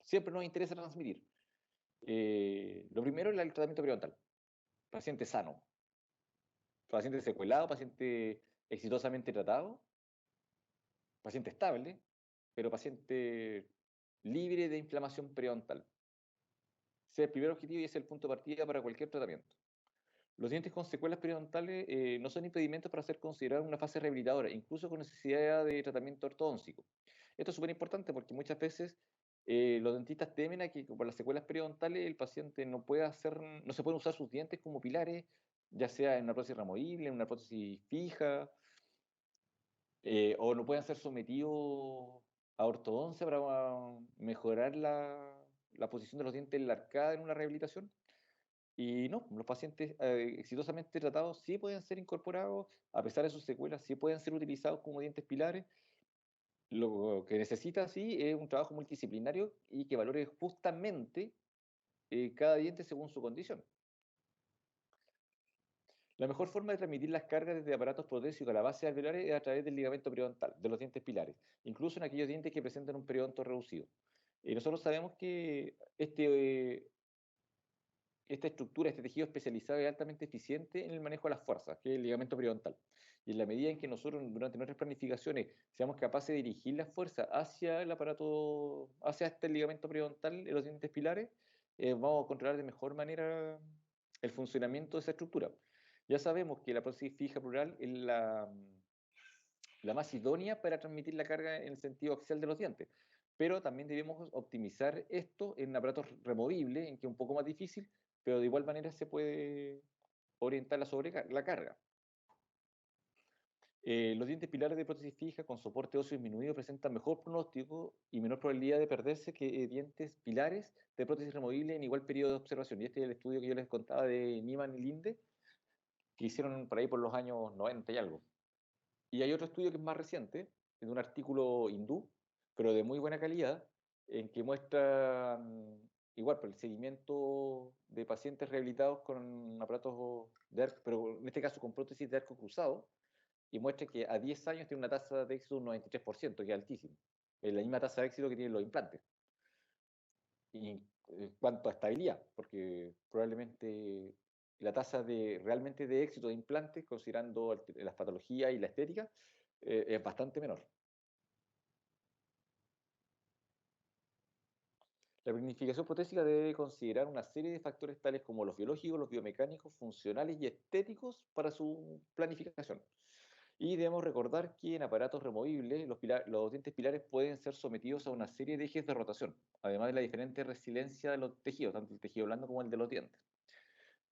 siempre nos interesa transmitir. Lo primero es el tratamiento periodontal. Paciente sano, paciente secuelado, paciente exitosamente tratado, paciente estable, pero paciente libre de inflamación periodontal. Ese es el primer objetivo y ese es el punto de partida para cualquier tratamiento. Los dientes con secuelas periodontales no son impedimentos para ser considerados una fase rehabilitadora, incluso con necesidad de tratamiento ortodóntico. Esto es súper importante porque muchas veces los dentistas temen a que por las secuelas periodontales el paciente no se pueden usar sus dientes como pilares, ya sea en una prótesis removible, en una prótesis fija, o no puedan ser sometidos a ortodoncia para mejorar la posición de los dientes en la arcada en una rehabilitación. Y no, los pacientes exitosamente tratados sí pueden ser incorporados, a pesar de sus secuelas, sí pueden ser utilizados como dientes pilares. Lo que necesita, sí, es un trabajo multidisciplinario y que valore justamente cada diente según su condición. La mejor forma de transmitir las cargas desde aparatos protésicos a la base alveolar es a través del ligamento periodontal, de los dientes pilares, incluso en aquellos dientes que presentan un periodonto reducido. Nosotros sabemos que esta estructura, este tejido especializado es altamente eficiente en el manejo de las fuerzas, que es el ligamento periodontal. Y en la medida en que nosotros durante nuestras planificaciones seamos capaces de dirigir las fuerzas hacia el aparato, hacia este ligamento periodontal en los dientes pilares, vamos a controlar de mejor manera el funcionamiento de esa estructura. Ya sabemos que la prótesis fija plural es la más idónea para transmitir la carga en el sentido axial de los dientes, pero también debemos optimizar esto en aparatos removibles, en que es un poco más difícil, pero de igual manera se puede orientar la carga. Los dientes pilares de prótesis fija con soporte óseo disminuido presentan mejor pronóstico y menor probabilidad de perderse que dientes pilares de prótesis removible en igual periodo de observación. Y este es el estudio que yo les contaba de Niemann y Linde, que hicieron por ahí por los años 90 y algo. Y hay otro estudio que es más reciente, de un artículo hindú, pero de muy buena calidad, en que muestra igual por el seguimiento de pacientes rehabilitados con aparatos de arco, pero en este caso con prótesis de arco cruzado, y muestra que a 10 años tiene una tasa de éxito de un 93%, que es altísimo. Es la misma tasa de éxito que tienen los implantes. Y en cuanto a estabilidad, porque probablemente la tasa realmente de éxito de implantes, considerando las patologías y la estética, es bastante menor. La planificación protésica debe considerar una serie de factores tales como los biológicos, los biomecánicos, funcionales y estéticos para su planificación. Y debemos recordar que en aparatos removibles los dientes pilares pueden ser sometidos a una serie de ejes de rotación, además de la diferente resiliencia de los tejidos, tanto el tejido blando como el de los dientes.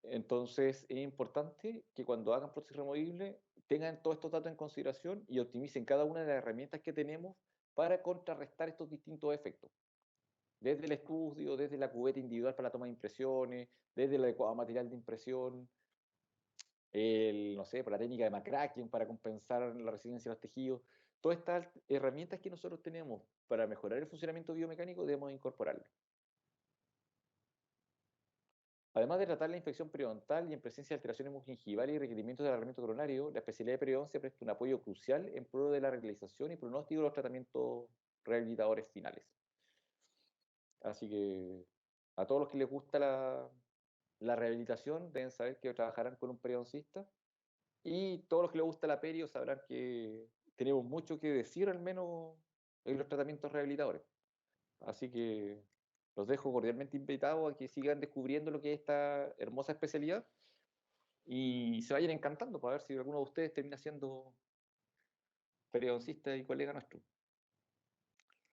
Entonces es importante que cuando hagan prótesis removible tengan todos estos datos en consideración y optimicen cada una de las herramientas que tenemos para contrarrestar estos distintos efectos. Desde el estudio, desde la cubeta individual para la toma de impresiones, desde el adecuado material de impresión, no sé, por la técnica de McCracken para compensar la resiliencia de los tejidos. Todas estas herramientas que nosotros tenemos para mejorar el funcionamiento biomecánico debemos incorporarlas. Además de tratar la infección periodontal y en presencia de alteraciones musgingivales y requerimientos de alargamiento coronario, la especialidad de periodoncia presta un apoyo crucial en pro de la realización y pronóstico de los tratamientos rehabilitadores finales. Así que a todos los que les gusta la rehabilitación deben saber que trabajarán con un periodoncista, y todos los que les gusta la perio sabrán que tenemos mucho que decir al menos en los tratamientos rehabilitadores. Así que los dejo cordialmente invitados a que sigan descubriendo lo que es esta hermosa especialidad y se vayan encantando para ver si alguno de ustedes termina siendo periodoncista y colega nuestro.